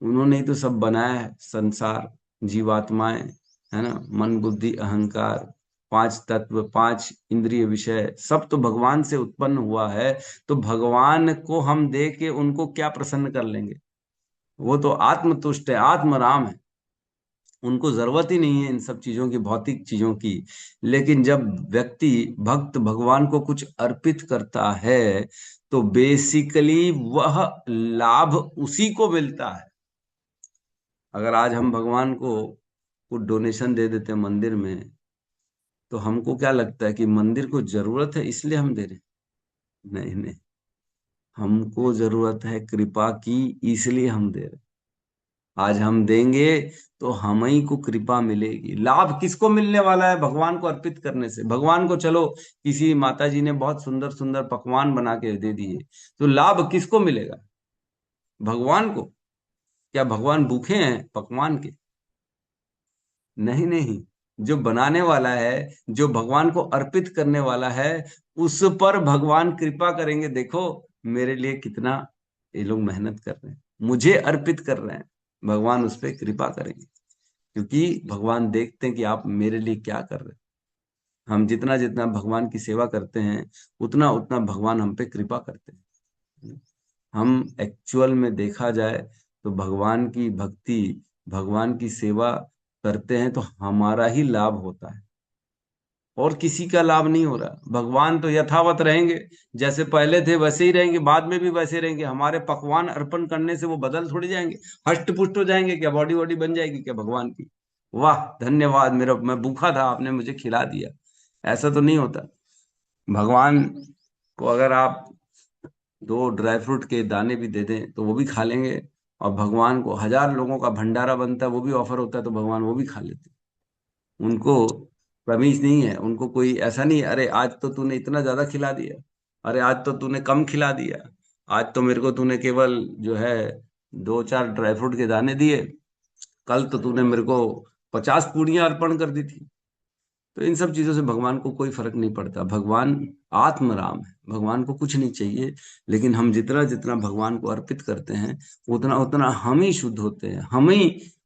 उन्होंने ही तो सब बनाया है संसार, जीवात्माएं, है ना, मन बुद्धि अहंकार, 5 तत्व, 5 इंद्रिय विषय, सब तो भगवान से उत्पन्न हुआ है। तो भगवान को हम दे के उनको क्या प्रसन्न कर लेंगे? वो तो आत्मतुष्ट है, आत्मराम है, उनको जरूरत ही नहीं है इन सब चीजों की, भौतिक चीजों की। लेकिन जब व्यक्ति भक्त भगवान को कुछ अर्पित करता है, तो बेसिकली वह लाभ उसी को मिलता है। अगर आज हम भगवान को कुछ डोनेशन दे देते हैं मंदिर में, तो हमको क्या लगता है कि मंदिर को जरूरत है इसलिए हम दे रहे हैं? नहीं नहीं, हमको जरूरत है कृपा की, इसलिए हम दे रहे हैं। आज हम देंगे तो हम ही को कृपा मिलेगी। लाभ किसको मिलने वाला है भगवान को अर्पित करने से? भगवान को चलो किसी माता जी ने बहुत सुंदर सुंदर पकवान बना के दे दिए, तो लाभ किसको मिलेगा? भगवान को। क्या भगवान भूखे हैं पकवान के? नहीं नहीं, जो बनाने वाला है, जो भगवान को अर्पित करने वाला है, उस पर भगवान कृपा करेंगे। देखो मेरे लिए कितना ये लोग मेहनत कर रहे हैं, मुझे अर्पित कर रहे हैं, भगवान उस पर कृपा करेंगे। क्योंकि भगवान देखते हैं कि आप मेरे लिए क्या कर रहे हैं। हम जितना जितना भगवान की सेवा करते हैं, उतना उतना भगवान हम पे कृपा करते हैं। हम एक्चुअल में देखा जाए तो भगवान की भक्ति, भगवान की सेवा करते हैं तो हमारा ही लाभ होता है, और किसी का लाभ नहीं हो रहा। भगवान तो यथावत रहेंगे, जैसे पहले थे वैसे ही रहेंगे, बाद में भी वैसे रहेंगे। हमारे पकवान अर्पण करने से वो बदल थोड़ी जाएंगे, हष्ट पुष्ट हो जाएंगे क्या? बॉडी वॉडी बन जाएगी क्या भगवान की? वाह धन्यवाद, मेरा मैं भूखा था आपने मुझे खिला दिया, ऐसा तो नहीं होता। भगवान को अगर आप 2 ड्राई फ्रूट के दाने भी दे दें तो वो भी खा लेंगे, और भगवान को 1000 लोगों का भंडारा बनता है वो भी ऑफर होता है तो भगवान वो भी खा लेते हैं। उनको तमीज नहीं है उनको, कोई ऐसा नहीं है, अरे आज तो तूने इतना ज्यादा खिला दिया, अरे आज तो तूने कम खिला दिया, आज तो मेरे को तूने केवल जो है 2-4 ड्राई फ्रूट के दाने दिए, कल तो तूने मेरे को 50 पूड़ियां अर्पण कर दी थी। तो इन सब चीजों से भगवान को कोई फर्क नहीं पड़ता। भगवान आत्म राम है, भगवान को कुछ नहीं चाहिए। लेकिन हम जितना जितना भगवान को अर्पित करते हैं, उतना उतना हम ही शुद्ध होते हैं,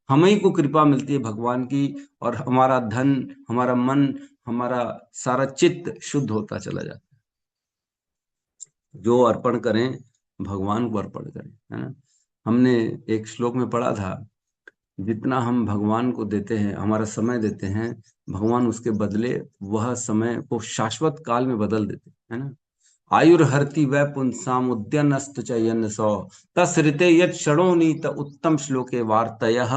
हम ही को कृपा मिलती है भगवान की। और हमारा धन, हमारा मन, हमारा सारा चित्त शुद्ध होता चला जाता है। जो अर्पण करें भगवान को अर्पण करें, है ना। हमने एक श्लोक में पढ़ा था, जितना हम भगवान को देते हैं, हमारा समय देते हैं, भगवान उसके बदले वह समय को शाश्वत काल में बदल देते हैं, है ना। आयुर्हर्ति वै पुंसाम उद्यनस्तु च यन्सो तस् ऋते यत् क्षणोनीत उत्तम श्लोके वार्तयः।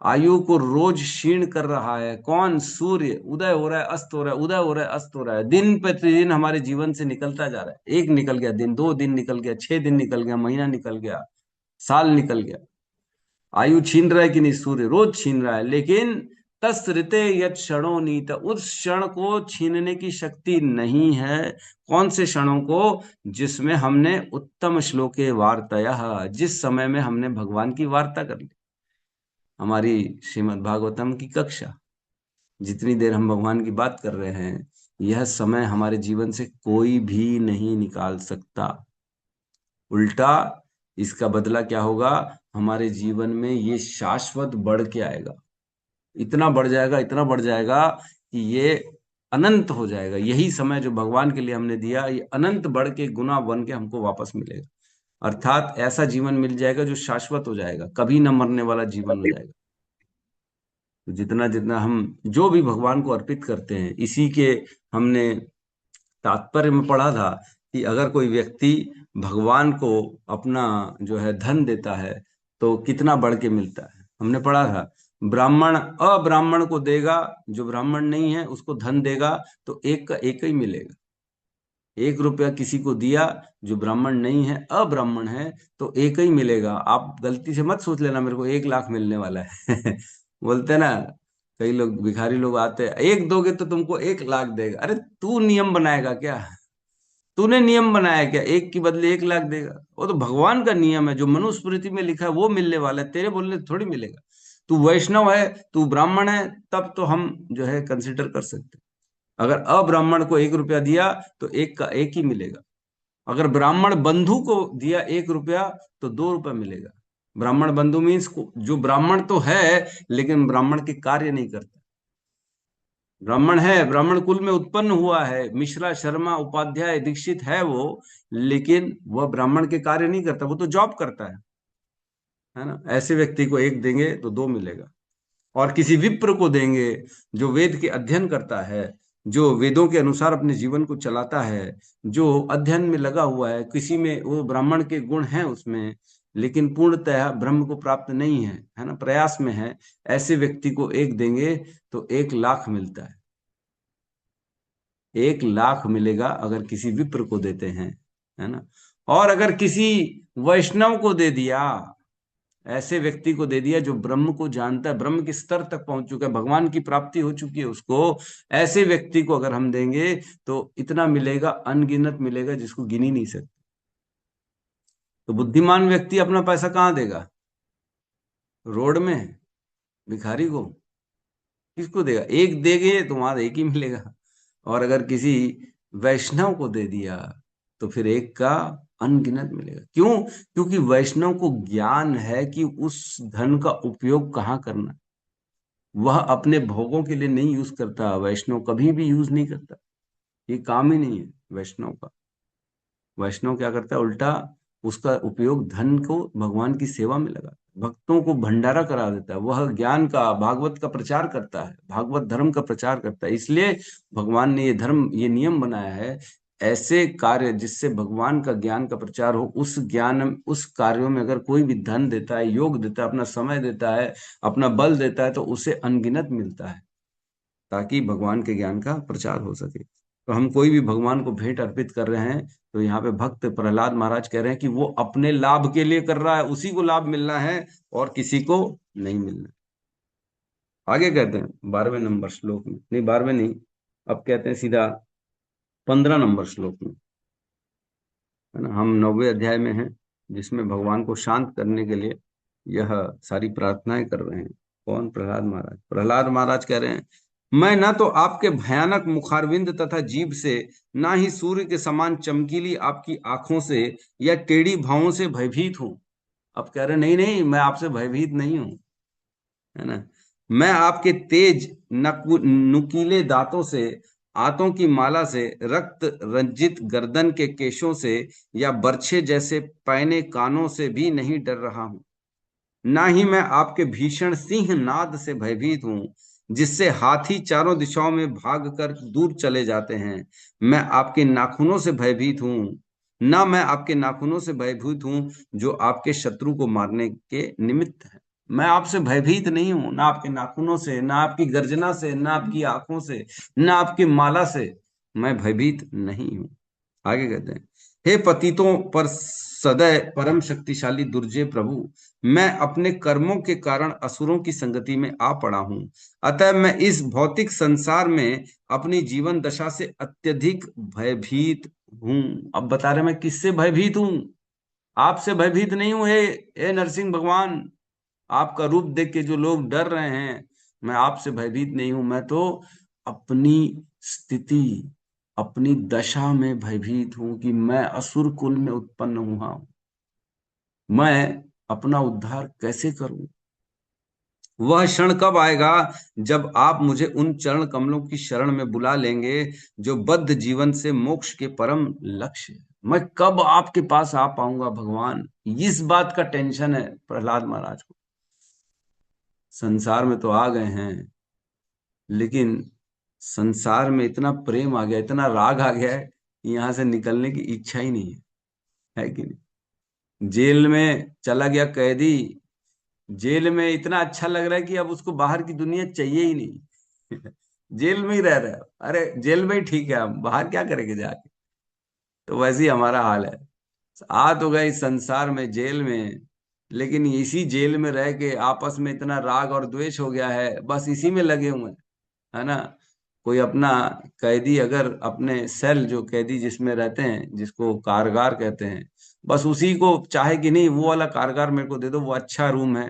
आयु को रोज क्षीण कर रहा है कौन? सूर्य। उदय हो रहा है, अस्त हो रहा है, उदय हो रहा है, अस्त हो रहा है, दिन प्रतिदिन हमारे जीवन से निकलता जा रहा है। एक निकल गया दिन, 2 दिन निकल गया, 6 दिन निकल गया, महीना निकल गया, साल निकल गया। आयु छीन रहा है कि नहीं? सूर्य रोज छीन रहा है। लेकिन तस्ऋते यत् क्षणो नीत, उस क्षण को छीनने की शक्ति नहीं है। कौन से क्षणों को? जिसमें हमने उत्तम श्लोके वार्तया, जिस समय में हमने भगवान की वार्ता कर ली, हमारी श्रीमद् भागवतम की कक्षा, जितनी देर हम भगवान की बात कर रहे हैं, यह समय हमारे जीवन से कोई भी नहीं निकाल सकता। उल्टा इसका बदला क्या होगा? हमारे जीवन में ये शाश्वत बढ़ के आएगा, इतना बढ़ जाएगा, इतना बढ़ जाएगा कि ये अनंत हो जाएगा। यही समय जो भगवान के लिए हमने दिया, ये अनंत बढ़ के गुना बन के हमको वापस मिलेगा। अर्थात ऐसा जीवन मिल जाएगा जो शाश्वत हो जाएगा, कभी न मरने वाला जीवन हो जाएगा। तो जितना जितना हम जो भी भगवान को अर्पित करते हैं, इसी के हमने तात्पर्य में पढ़ा था कि अगर कोई व्यक्ति भगवान को अपना जो है धन देता है, तो कितना बढ़ के मिलता है। हमने पढ़ा था, ब्राह्मण अब्राह्मण को देगा, जो ब्राह्मण नहीं है उसको धन देगा, तो एक का एक ही मिलेगा। 1 रुपया किसी को दिया जो ब्राह्मण नहीं है, अब्राह्मण है, तो एक ही मिलेगा। आप गलती से मत सोच लेना मेरे को 1 लाख मिलने वाला है। बोलते हैं ना, कई लोग भिखारी लोग आते हैं, एक दोगे तो तुमको 1 लाख देगा। अरे तू नियम बनाएगा क्या? तूने नियम बनाया क्या? एक की बदले 1 लाख देगा? वो तो भगवान का नियम है, जो मनुस्मृति में लिखा है वो मिलने वाला है, तेरे बोलने से थोड़ी मिलेगा। तू वैष्णव है, तू ब्राह्मण है, तब तो हम जो है कंसिडर कर सकते हैं। अगर अब्राह्मण को 1 रुपया दिया तो एक का एक ही मिलेगा। अगर ब्राह्मण बंधु को दिया 1 रुपया तो 2 रुपया मिलेगा। ब्राह्मण बंधु मीन्स जो ब्राह्मण तो है लेकिन ब्राह्मण के कार्य नहीं करता। ब्राह्मण है, ब्राह्मण कुल में उत्पन्न हुआ है, मिश्रा शर्मा उपाध्याय दीक्षित है वो, लेकिन वह ब्राह्मण के कार्य नहीं करता, वो तो जॉब करता है ना। ऐसे व्यक्ति को एक देंगे तो 2 मिलेगा। और किसी विप्र को देंगे जो वेद के अध्ययन करता है, जो वेदों के अनुसार अपने जीवन को चलाता है, जो अध्ययन में लगा हुआ है, किसी में वो ब्राह्मण के गुण हैं उसमें, लेकिन पूर्णतः ब्रह्म को प्राप्त नहीं है ना, प्रयास में है, ऐसे व्यक्ति को एक देंगे तो 1 लाख मिलता है। 1 लाख मिलेगा अगर किसी विप्र को देते हैं, है ना। और अगर किसी वैष्णव को दे दिया, ऐसे व्यक्ति को दे दिया जो ब्रह्म को जानता है, ब्रह्म के स्तर तक पहुंच चुका है, भगवान की प्राप्ति हो चुकी है उसको, ऐसे व्यक्ति को अगर हम देंगे तो इतना मिलेगा, अनगिनत मिलेगा, जिसको गिन ही नहीं सकते। तो बुद्धिमान व्यक्ति अपना पैसा कहाँ देगा? रोड में? भिखारी को? किसको देगा? एक देंगे तो वहां एक ही मिलेगा। और अगर किसी वैष्णव को दे दिया तो फिर एक का अनगिनत मिलेगा। क्यों? क्योंकि वैष्णव को ज्ञान है कि उस धन का उपयोग कहाँ करना है। वह अपने भोगों के लिए नहीं यूज करता, वैष्णव कभी भी यूज नहीं करता, ये काम ही नहीं है वैष्णव का। वैष्णव क्या करता है? उल्टा उसका उपयोग धन को भगवान की सेवा में लगा, भक्तों को भंडारा करा देता है, वह ज्ञान का, भागवत का प्रचार करता है, भागवत धर्म का प्रचार करता है। इसलिए भगवान ने ये धर्म, ये नियम बनाया है, ऐसे कार्य जिससे भगवान का ज्ञान का प्रचार हो, उस ज्ञान, उस कार्यों में अगर कोई भी धन देता है, योग देता है, अपना समय देता है, अपना बल देता है, तो उसे अनगिनत मिलता है, ताकि भगवान के ज्ञान का प्रचार हो सके। तो हम कोई भी भगवान को भेंट अर्पित कर रहे हैं, तो यहाँ पे भक्त प्रहलाद महाराज कह रहे हैं कि वो अपने लाभ के लिए कर रहा है, उसी को लाभ मिलना है और किसी को नहीं मिलना। आगे कहते हैं 12वें नंबर श्लोक में, नहीं 12वें नहीं, अब कहते हैं सीधा 15 नंबर श्लोक में, है ना। हम 9वें अध्याय में हैं, जिसमें भगवान को शांत करने के लिए यह सारी प्रार्थनाएं कर रहे हैं। कौन? प्रहलाद महाराज। प्रहलाद महाराज कह रहे हैं, मैं ना तो आपके भयानक मुखारविंद तथा जीभ से, ना ही सूर्य के समान चमकीली आपकी आंखों से या टेढ़ी भौहों से भयभीत हूं। अब कह रहे नहीं नहीं, मैं आपसे भयभीत नहीं हूं, है ना। मैं आपके तेज नुकीले दांतों से, आंतों की माला से, रक्त रंजित गर्दन के केशों से या बर्छे जैसे पैने कानों से भी नहीं डर रहा हूं। ना ही मैं आपके भीषण सिंह नाद से भयभीत हूं, जिससे हाथी चारों दिशाओं में भागकर दूर चले जाते हैं। मैं आपके नाखूनों से भयभीत हूं, ना मैं आपके नाखूनों से भयभीत हूं, जो आपके शत्रु को मारने के निमित्त है। मैं आपसे भयभीत नहीं हूं, ना आपके नाखूनों से, ना आपकी गर्जना से, ना आपकी आंखों से, ना आपकी माला से मैं भयभीत नहीं हूं। आगे कहते हैं, हे पतितों पर सदैव परम शक्तिशाली दुर्जय प्रभु, मैं अपने कर्मों के कारण असुरों की संगति में आ पड़ा हूं। अतः मैं इस भौतिक संसार में अपनी जीवन दशा से अत्यधिक भयभीत हूं। अब बता रहे मैं किससे भयभीत हूं? आपसे भयभीत नहीं हूं। हे नरसिंह भगवान, आपका रूप देख के जो लोग डर रहे हैं, मैं आपसे भयभीत नहीं हूं। मैं तो अपनी स्थिति, अपनी दशा में भयभीत हूं कि मैं असुर कुल में उत्पन्न हुआ हूं। मैं अपना उद्धार कैसे करूं? वह क्षण कब आएगा जब आप मुझे उन चरण कमलों की शरण में बुला लेंगे, जो बद्ध जीवन से मोक्ष के परम लक्ष्य है। मैं कब आपके पास आ पाऊंगा भगवान? इस बात का टेंशन है प्रहलाद महाराज को। संसार में तो आ गए हैं, लेकिन संसार में इतना प्रेम आ गया, इतना राग आ गया है कि यहां से निकलने की इच्छा ही नहीं है कि नहीं? जेल में चला गया कैदी, जेल में इतना अच्छा लग रहा है कि अब उसको बाहर की दुनिया चाहिए ही नहीं। जेल में ही रह रहा है, अरे जेल में ही ठीक है, हम बाहर क्या करेंगे जाके। तो वैसे ही हमारा हाल है। आ तो गए इस संसार में, जेल में, लेकिन इसी जेल में रह के आपस में इतना राग और द्वेष हो गया है, बस इसी में लगे हुए हैं, है ना। कोई अपना कैदी अगर अपने सेल, जो कैदी जिसमें रहते हैं, जिसको कारगार कहते हैं, बस उसी को चाहे कि नहीं वो वाला कारगार मेरे को दे दो, वो अच्छा रूम है,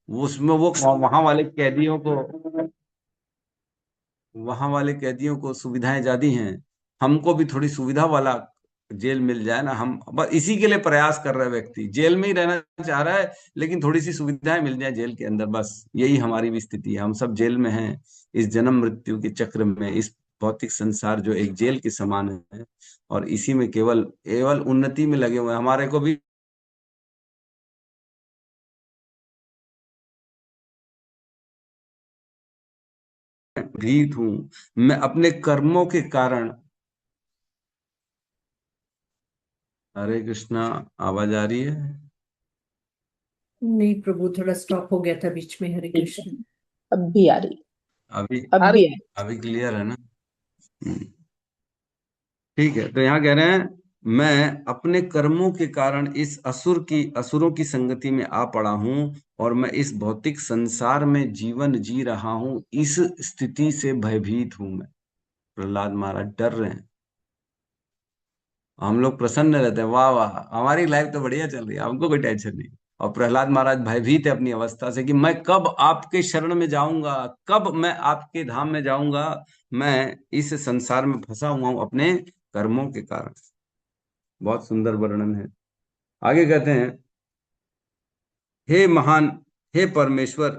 वो उसमें वो वहां वाले कैदियों को, वहां वाले कैदियों को सुविधाएं ज्यादा हैं, हमको भी थोड़ी सुविधा वाला जेल मिल जाए ना। हम बस इसी के लिए प्रयास कर रहे हैं, व्यक्ति जेल में ही रहना चाह रहा है, लेकिन थोड़ी सी सुविधाएं मिल जाए जेल के अंदर, बस यही हमारी भी स्थिति है। हम सब जेल में हैं, इस जन्म मृत्यु के चक्र में, इस भौतिक संसार जो एक जेल के समान है, और इसी में केवल केवल उन्नति में लगे हुए हैं। हमारे को भी भीत हूं, मैं अपने कर्मों के कारण। हरे कृष्णा, आवाज आ रही है? नहीं प्रभु, थोड़ा स्टॉप हो गया था बीच में। हरे ठीक है, कृष्ण। अब भी आ रही। अभी अब भी है। अभी क्लियर है ना? हम्म। ठीक है, तो यहाँ कह रहे हैं, मैं अपने कर्मों के कारण इस असुरों की संगति में आ पड़ा हूं, और मैं इस भौतिक संसार में जीवन जी रहा हूं, इस स्थिति से भयभीत हूं मैं। प्रहलाद महाराज डर रहे हैं। हम लोग प्रसन्न रहते हैं, वाह वाह हमारी लाइफ तो बढ़िया चल रही है, हमको कोई टेंशन नहीं। और प्रहलाद महाराज भयभीत है अपनी अवस्था से कि मैं कब आपके शरण में जाऊंगा, कब मैं आपके धाम में जाऊंगा। मैं इस संसार में फंसा हुआ हूं अपने कर्मों के कारण। बहुत सुंदर वर्णन है। आगे कहते हैं, हे महान, हे परमेश्वर,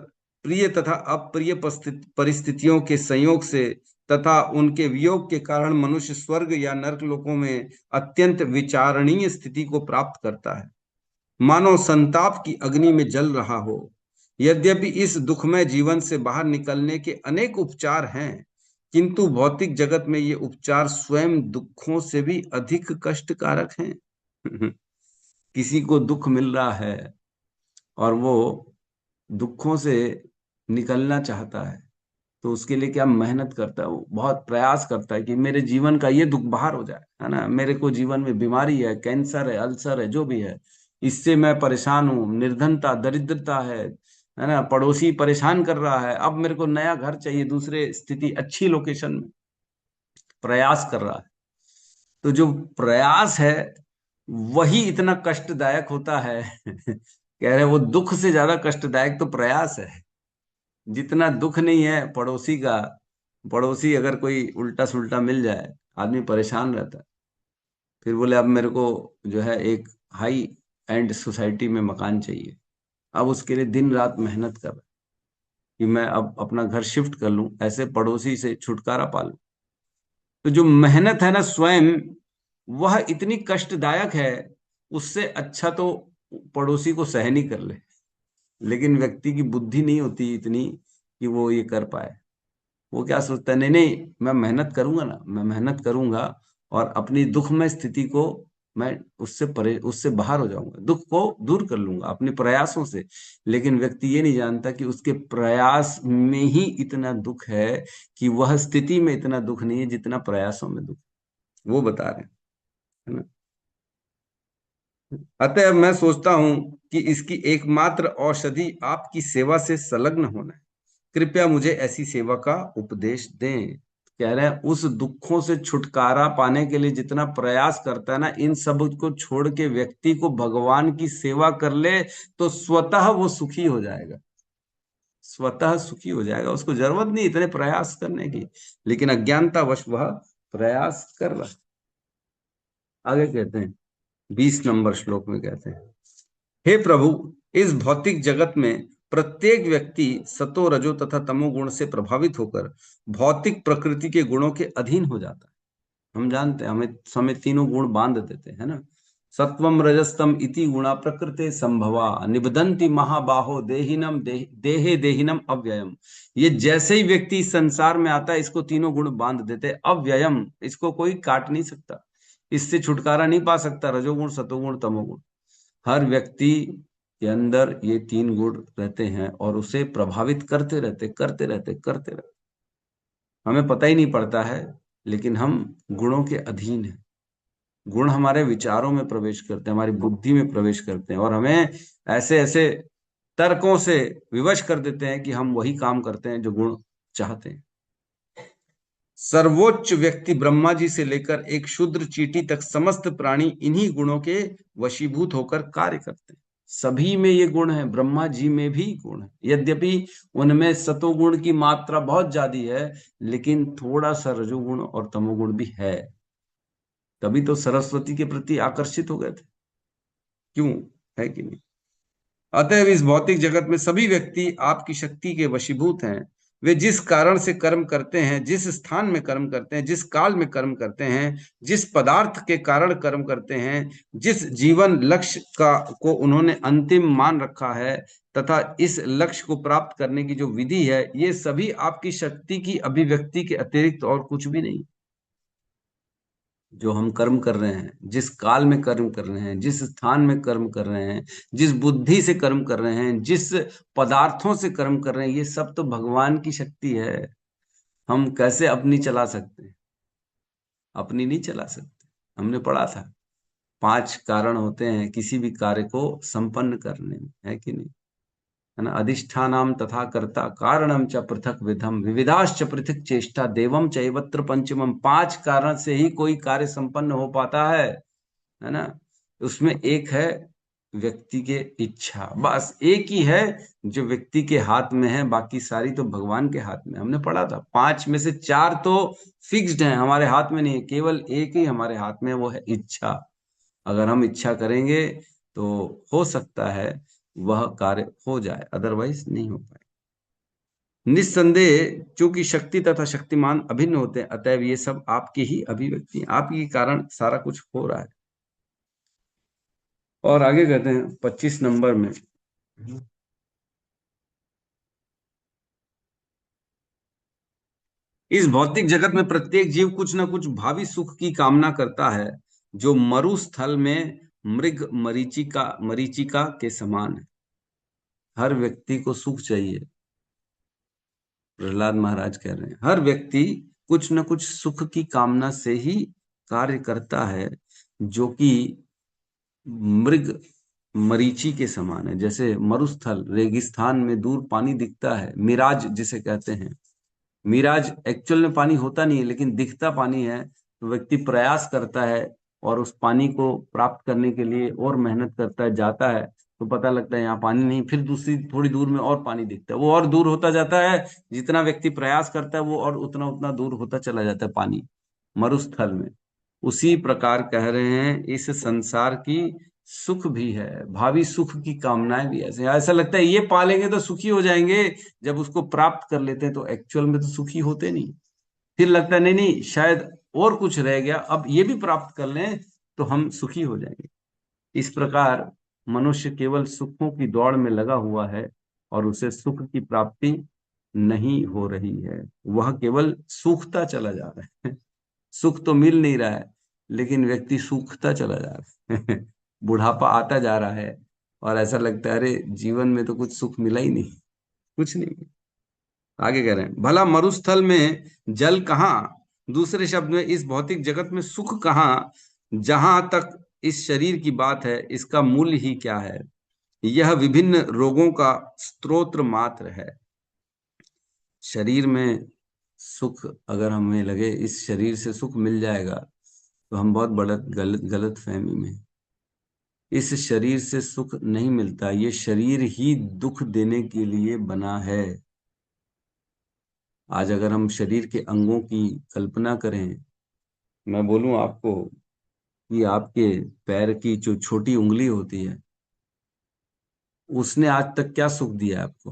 प्रिय तथा अप्रिय परिस्थितियों के संयोग से तथा उनके वियोग के कारण मनुष्य स्वर्ग या नरक लोकों में अत्यंत विचारणीय स्थिति को प्राप्त करता है, मानो संताप की अग्नि में जल रहा हो। यद्यपि इस दुखमय जीवन से बाहर निकलने के अनेक उपचार हैं, किंतु भौतिक जगत में ये उपचार स्वयं दुखों से भी अधिक कष्टकारक हैं। किसी को दुख मिल रहा है और वो दुखों से निकलना चाहता है, तो उसके लिए क्या मेहनत करता है, वो बहुत प्रयास करता है कि मेरे जीवन का ये दुख बाहर हो जाए, है ना। मेरे को जीवन में बीमारी है, कैंसर है, अल्सर है, जो भी है, इससे मैं परेशान हूँ, निर्धनता दरिद्रता है, है ना, पड़ोसी परेशान कर रहा है, अब मेरे को नया घर चाहिए, दूसरे स्थिति अच्छी लोकेशन में, प्रयास कर रहा है। तो जो प्रयास है वही इतना कष्टदायक होता है कह रहे वो दुख से ज्यादा कष्टदायक तो प्रयास है। जितना दुख नहीं है पड़ोसी का, पड़ोसी अगर कोई उल्टा सुल्टा मिल जाए आदमी परेशान रहता है। फिर बोले अब मेरे को जो है एक हाई एंड सोसाइटी में मकान चाहिए, अब उसके लिए दिन रात मेहनत कर रहा है कि मैं अब अपना घर शिफ्ट कर लूं, ऐसे पड़ोसी से छुटकारा पा लूं। तो जो मेहनत है ना स्वयं, वह इतनी कष्टदायक है, उससे अच्छा तो पड़ोसी को सहन ही कर ले। लेकिन व्यक्ति की बुद्धि नहीं होती इतनी कि वो ये कर पाए। वो क्या सोचता है, नहीं नहीं मैं मेहनत करूंगा ना, मैं मेहनत करूंगा और अपनी दुखमय स्थिति को मैं उससे बाहर हो जाऊंगा, दुख को दूर कर लूंगा अपने प्रयासों से। लेकिन व्यक्ति ये नहीं जानता कि उसके प्रयास में ही इतना दुख है, कि वह स्थिति में इतना दुख नहीं है जितना प्रयासों में दुख है। वो बता रहे हैं, है ना। अतः मैं सोचता हूं कि इसकी एकमात्र औषधि आपकी सेवा से संलग्न होना है। कृपया मुझे ऐसी सेवा का उपदेश दें। कह रहे हैं उस दुखों से छुटकारा पाने के लिए जितना प्रयास करता है ना, इन सब को छोड़ के व्यक्ति को भगवान की सेवा कर ले तो स्वतः वो सुखी हो जाएगा, स्वतः सुखी हो जाएगा। उसको जरूरत नहीं इतने प्रयास करने की, लेकिन अज्ञानतावश वह प्रयास कर रहा है। आगे कहते हैं 20 नंबर श्लोक में कहते हैं, हे प्रभु, इस भौतिक जगत में प्रत्येक व्यक्ति सतो रजो तथा तमो गुण से प्रभावित होकर भौतिक प्रकृति के गुणों के अधीन हो जाता है। हम जानते हैं, हमें हमें तीनों गुण बांध देते हैं ना। सत्वम रजस्तम इति गुणा प्रकृते संभवा निबदंती महाबाहो देहिनम देहे देहिनम अव्ययम। ये जैसे ही व्यक्ति संसार में आता है इसको तीनों गुण बांध देते हैं। अव्ययम, इसको कोई काट नहीं सकता, इससे छुटकारा नहीं पा सकता। रजोगुण सतोगुण तमोगुण, हर व्यक्ति के अंदर ये तीन गुण रहते हैं और उसे प्रभावित करते रहते करते रहते करते रहते। हमें पता ही नहीं पड़ता है, लेकिन हम गुणों के अधीन हैं। गुण हमारे विचारों में प्रवेश करते हैं, हमारी बुद्धि में प्रवेश करते हैं और हमें ऐसे ऐसे तर्कों से विवश कर देते हैं कि हम वही काम करते हैं जो गुण चाहते हैं। सर्वोच्च व्यक्ति ब्रह्मा जी से लेकर एक शूद्र चींटी तक समस्त प्राणी इन्हीं गुणों के वशीभूत होकर कार्य करते हैं। सभी में ये गुण है, ब्रह्मा जी में भी गुण है, यद्यपि उनमें सतोगुण की मात्रा बहुत ज्यादा है, लेकिन थोड़ा सा रजोगुण और तमोगुण भी है। तभी तो सरस्वती के प्रति आकर्षित हो गए थे, क्यों, है कि नहीं। अतएव इस भौतिक जगत में सभी व्यक्ति आपकी शक्ति के वशीभूत हैं। वे जिस कारण से कर्म करते हैं, जिस स्थान में कर्म करते हैं, जिस काल में कर्म करते हैं, जिस पदार्थ के कारण कर्म करते हैं, जिस जीवन लक्ष्य का को उन्होंने अंतिम मान रखा है, तथा इस लक्ष्य को प्राप्त करने की जो विधि है, ये सभी आपकी शक्ति की अभिव्यक्ति के अतिरिक्त और कुछ भी नहीं। जो हम कर्म कर रहे हैं, जिस काल में कर्म कर रहे हैं, जिस स्थान में कर्म कर रहे हैं, जिस बुद्धि से कर्म कर रहे हैं, जिस पदार्थों से कर्म कर रहे हैं, ये सब तो भगवान की शक्ति है। हम कैसे अपनी चला सकते हैं, अपनी नहीं चला सकते। हमने पढ़ा था 5 कारण होते हैं किसी भी कार्य को संपन्न करने में, है कि नहीं, है ना। अधिष्ठानम तथा कर्ता कारणम च पृथक विधम विविधाश्च पृथक चेष्टा देवम चैवत्र पंचमम। 5 कारण से ही कोई कार्य संपन्न हो पाता है ना। उसमें एक है व्यक्ति के इच्छा, बस एक ही है जो व्यक्ति के हाथ में है, बाकी सारी तो भगवान के हाथ में। हमने पढ़ा था 5 में से 4 तो फिक्स्ड हैं, हमारे हाथ में नहीं है, केवल एक ही हमारे हाथ में है, वो है इच्छा। अगर हम इच्छा करेंगे तो हो सकता है वह कार्य हो जाए, अदरवाइज नहीं हो पाए। निस्संदेह चूंकि शक्ति तथा शक्तिमान अभिन्न होते हैं, अतएव ये सब आपकी ही अभिव्यक्ति है, आपके कारण सारा कुछ हो रहा है। और आगे कहते हैं 25 नंबर में, इस भौतिक जगत में प्रत्येक जीव कुछ न कुछ भावी सुख की कामना करता है, जो मरुस्थल में मृग मरीचिका के समान है। हर व्यक्ति को सुख चाहिए, प्रहलाद महाराज कह रहे हैं हर व्यक्ति कुछ न कुछ सुख की कामना से ही कार्य करता है, जो कि मृग मरीचि के समान है। जैसे मरुस्थल, रेगिस्तान में दूर पानी दिखता है, मिराज जिसे कहते हैं। मिराज एक्चुअल में पानी होता नहीं है, लेकिन दिखता पानी है, तो व्यक्ति प्रयास करता है और उस पानी को प्राप्त करने के लिए और मेहनत करता है, जाता है, तो पता लगता है यहाँ पानी नहीं, फिर दूसरी थोड़ी दूर में और पानी दिखता है, वो और दूर होता जाता है। जितना व्यक्ति प्रयास करता है वो और उतना उतना दूर होता चला जाता है पानी, मरुस्थल में। उसी प्रकार कह रहे हैं इस संसार की सुख भी है, भावी सुख की कामनाएं भी ऐसे, ऐसा लगता है ये पालेंगे तो सुखी हो जाएंगे। जब उसको प्राप्त कर लेते हैं तो एक्चुअल में तो सुखी होते नहीं। फिर लगता है नहीं नहीं, शायद और कुछ रह गया, अब ये भी प्राप्त कर लें तो हम सुखी हो जाएंगे। इस प्रकार मनुष्य केवल सुखों की दौड़ में लगा हुआ है और उसे सुख की प्राप्ति नहीं हो रही है। वह केवल सूखता चला जा रहा है। सुख तो मिल नहीं रहा है, लेकिन व्यक्ति सूखता चला जा रहा है। बुढ़ापा आता जा रहा है और ऐसा लगता है अरे जीवन में तो कुछ सुख मिला ही नहीं, कुछ नहीं। आगे कह रहे हैं, भला मरुस्थल में जल कहाँ, दूसरे शब्द में इस भौतिक जगत में सुख कहाँ। जहां तक इस शरीर की बात है, इसका मूल्य ही क्या है। यह विभिन्न रोगों का स्रोत मात्र है। शरीर में सुख अगर हमें लगे इस शरीर से सुख मिल जाएगा, तो हम बहुत बड़ा गलत फहमी में हैं। इस शरीर से सुख नहीं मिलता, ये शरीर ही दुख देने के लिए बना है। आज अगर हम शरीर के अंगों की कल्पना करें, मैं बोलूं आपको कि आपके पैर की जो छोटी उंगली होती है, उसने आज तक क्या सुख दिया है आपको?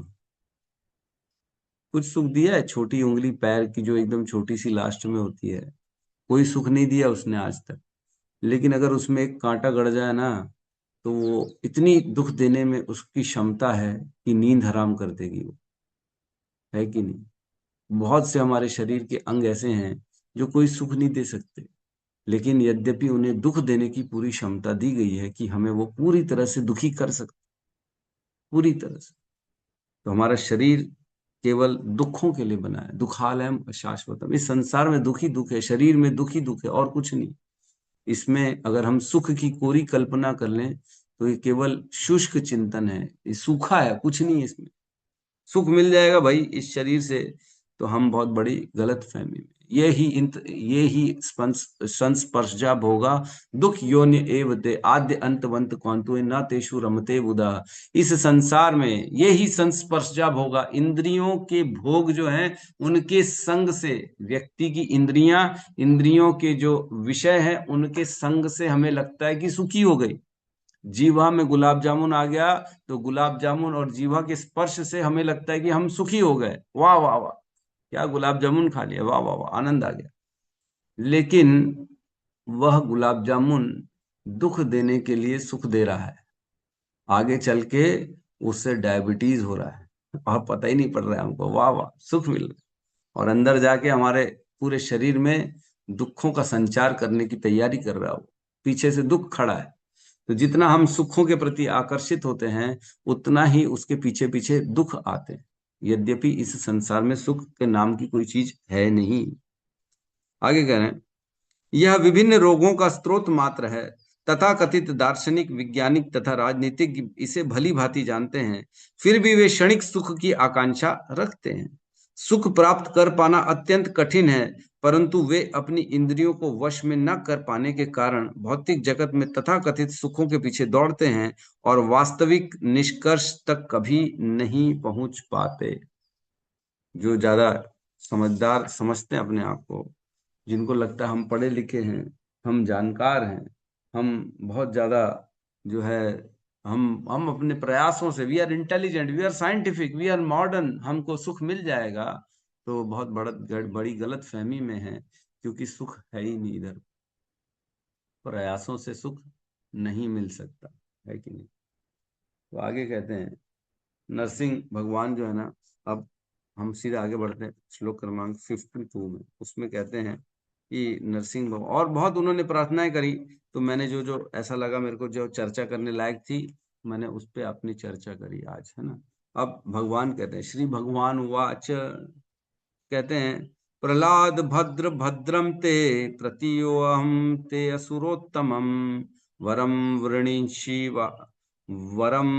कुछ सुख दिया है? छोटी उंगली पैर की जो एकदम छोटी सी लास्ट में होती है, कोई सुख नहीं दिया उसने आज तक। लेकिन अगर उसमें एक कांटा गड़ जाए ना, तो वो इतनी दुख देने में उसकी क्षमता है कि नींद हराम कर देगी वो, है कि नहीं? बहुत से हमारे शरीर के अंग ऐसे हैं जो कोई सुख नहीं दे सकते, लेकिन यद्यपि उन्हें दुख देने की पूरी क्षमता दी गई है कि हमें वो पूरी तरह से दुखी कर सकते, पूरी तरह से। तो हमारा शरीर केवल दुखों के लिए बना है। दुखालयम शाश्वतम, इस संसार में दुखी दुख है, शरीर में दुखी दुख है और कुछ नहीं। इसमें अगर हम सुख की कोरी कल्पना कर लें, तो ये केवल शुष्क चिंतन है, ये सूखा है, कुछ नहीं है इसमें। सुख मिल जाएगा भाई इस शरीर से, तो हम बहुत बड़ी गलत फहमी में। ये ही संस्पर्शजा भोगा दुख योनि एव ते आद्य अंतवंत कौंतु न तेषु रमते बुधा। इस संसार में ये ही संस्पर्शजा भोगा, इंद्रियों के भोग जो हैं, उनके संग से व्यक्ति की इंद्रियां, इंद्रियों के जो विषय है उनके संग से हमें लगता है कि सुखी हो गई। जीवा में गुलाब जामुन आ गया, तो गुलाब जामुन और जीवा के स्पर्श से हमें लगता है कि हम सुखी हो गए, वाह वाह वाह, क्या गुलाब जामुन खा लिया, वाह वाह वाह, आनंद आ गया। लेकिन वह गुलाब जामुन दुख देने के लिए सुख दे रहा है। आगे चल के उससे डायबिटीज हो रहा है और पता ही नहीं पड़ रहा है हमको, वाह वाह सुख मिल रहा है। और अंदर जाके हमारे पूरे शरीर में दुखों का संचार करने की तैयारी कर रहा हो, पीछे से दुख खड़ा है। तो जितना हम सुखों के प्रति आकर्षित होते हैं, उतना ही उसके पीछे पीछे दुख आते हैं। यद्यपि इस संसार में सुख के नाम की कोई चीज है नहीं। आगे कह रहे हैं, यह विभिन्न रोगों का स्रोत मात्र है। तथा कथित दार्शनिक, वैज्ञानिक तथा राजनीतिक इसे भली भांति जानते हैं, फिर भी वे क्षणिक सुख की आकांक्षा रखते हैं। सुख प्राप्त कर पाना अत्यंत कठिन है, परंतु वे अपनी इंद्रियों को वश में न कर पाने के कारण भौतिक जगत में तथाकथित सुखों के पीछे दौड़ते हैं और वास्तविक निष्कर्ष तक कभी नहीं पहुंच पाते। जो ज्यादा समझदार समझते हैं अपने आप को, जिनको लगता है हम पढ़े लिखे हैं, हम जानकार हैं, हम बहुत ज्यादा जो है, हम अपने प्रयासों से, we are intelligent, we are scientific, we are modern, हमको सुख मिल जाएगा, तो बहुत बड़ी गलत फहमी में है। क्योंकि सुख है ही नहीं इधर, प्रयासों से सुख नहीं मिल सकता, है कि नहीं? तो आगे कहते हैं, नरसिंह भगवान जो है ना, अब हम सीधे आगे बढ़ते हैं श्लोक क्रमांक 52 में। उसमें कहते हैं कि नरसिंह भगवान, और बहुत उन्होंने प्रार्थनाएं करी, तो मैंने जो जो ऐसा लगा मेरे को जो चर्चा करने लायक थी, मैंने उस पर अपनी चर्चा करी आज, है ना। अब भगवान कहते हैं, श्री भगवान वाच, कहते हैं, प्रहलाद भद्र भद्रम ते प्रतीयोहम ते असुरोत्तमम वरम वृणीषि वरम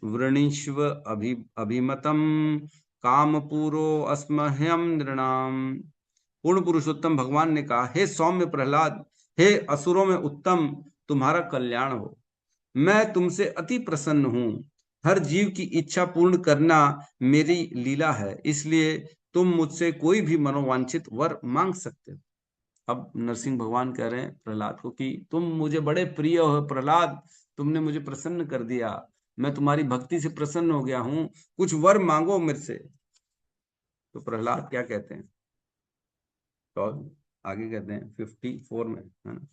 वृणीष्व अभिमतम कामपूरो अस्मह्यम नृणाम। पूर्ण पुरुषोत्तम भगवान ने कहा, हे सौम्य प्रहलाद, हे असुरों में उत्तम, तुम्हारा कल्याण हो। मैं तुमसे अति प्रसन्न हूं। हर जीव की इच्छा पूर्ण करना मेरी लीला है, इसलिए तुम मुझसे कोई भी मनोवांछित वर मांग सकते हो। अब नरसिंह भगवान कह रहे हैं प्रहलाद को कि तुम मुझे बड़े प्रिय हो प्रहलाद, तुमने मुझे प्रसन्न कर दिया, मैं तुम्हारी भक्ति से प्रसन्न हो गया हूं, कुछ वर मांगो मेरे से। तो प्रहलाद क्या कहते हैं, तो आगे कहते हैं 54 में, है ना।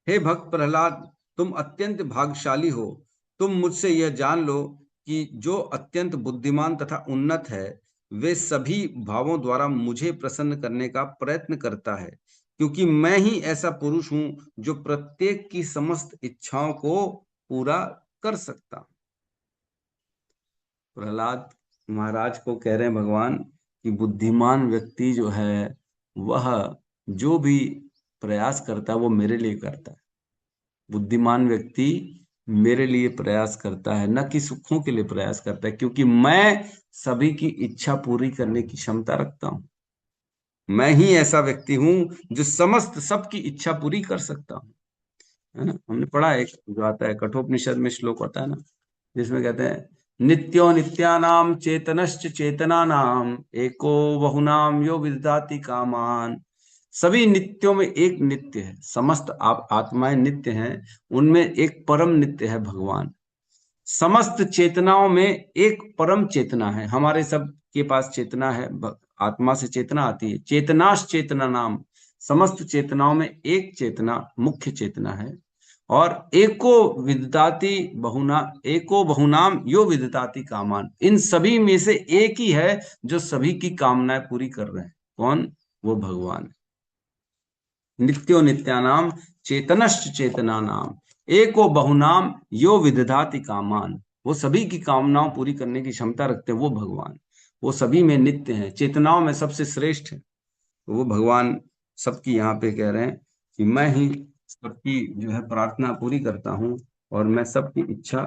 हे भक्त प्रहलाद, तुम अत्यंत भाग्यशाली हो। तुम मुझसे यह जान लो कि जो अत्यंत बुद्धिमान तथा उन्नत है, वे सभी भावों द्वारा मुझे प्रसन्न करने का प्रयत्न करता है, क्योंकि मैं ही ऐसा पुरुष हूं जो प्रत्येक की समस्त इच्छाओं को पूरा कर सकता हूं। प्रहलाद महाराज को कह रहे हैं भगवान कि बुद्धिमान व्यक्ति जो है, वह जो भी प्रयास करता है वो मेरे लिए करता है। बुद्धिमान व्यक्ति मेरे लिए प्रयास करता है, न कि सुखों के लिए प्रयास करता है, क्योंकि मैं सभी की इच्छा पूरी करने की क्षमता रखता हूं। मैं ही ऐसा व्यक्ति हूं जो समस्त सबकी इच्छा पूरी कर सकता हूं, है ना। हमने पढ़ा है, एक जो आता है कठोपनिषद में श्लोक होता है ना, जिसमें कहते हैं, नित्यो नित्यानाम चेतनश्च चेतनानाम एको बहुनाम यो विदधाति कामान। सभी नित्यों में एक नित्य है, समस्त आप आत्माएं नित्य हैं, उनमें एक परम नित्य है भगवान। समस्त चेतनाओं में एक परम चेतना है, हमारे सब के पास चेतना है, आत्मा से चेतना आती है, चेतनाश चेतना नाम। समस्त चेतनाओं में एक चेतना मुख्य चेतना है। और एको बहुनाम यो विदताति कामान, इन सभी में से एक ही है जो सभी की कामनाएं पूरी कर रहे हैं। कौन? वो भगवान। नित्यो नित्यानाम चेतनश्च चेतना नाम एको बहुनाम यो विदधाति कामान। वो सभी की कामनाओं पूरी करने की क्षमता रखते हैं, वो भगवान। वो सभी में नित्य हैं, चेतनाओं में सबसे श्रेष्ठ है। तो वो भगवान सबकी यहाँ पे कह रहे हैं कि मैं ही सबकी जो है प्रार्थना पूरी करता हूँ, और मैं सबकी इच्छा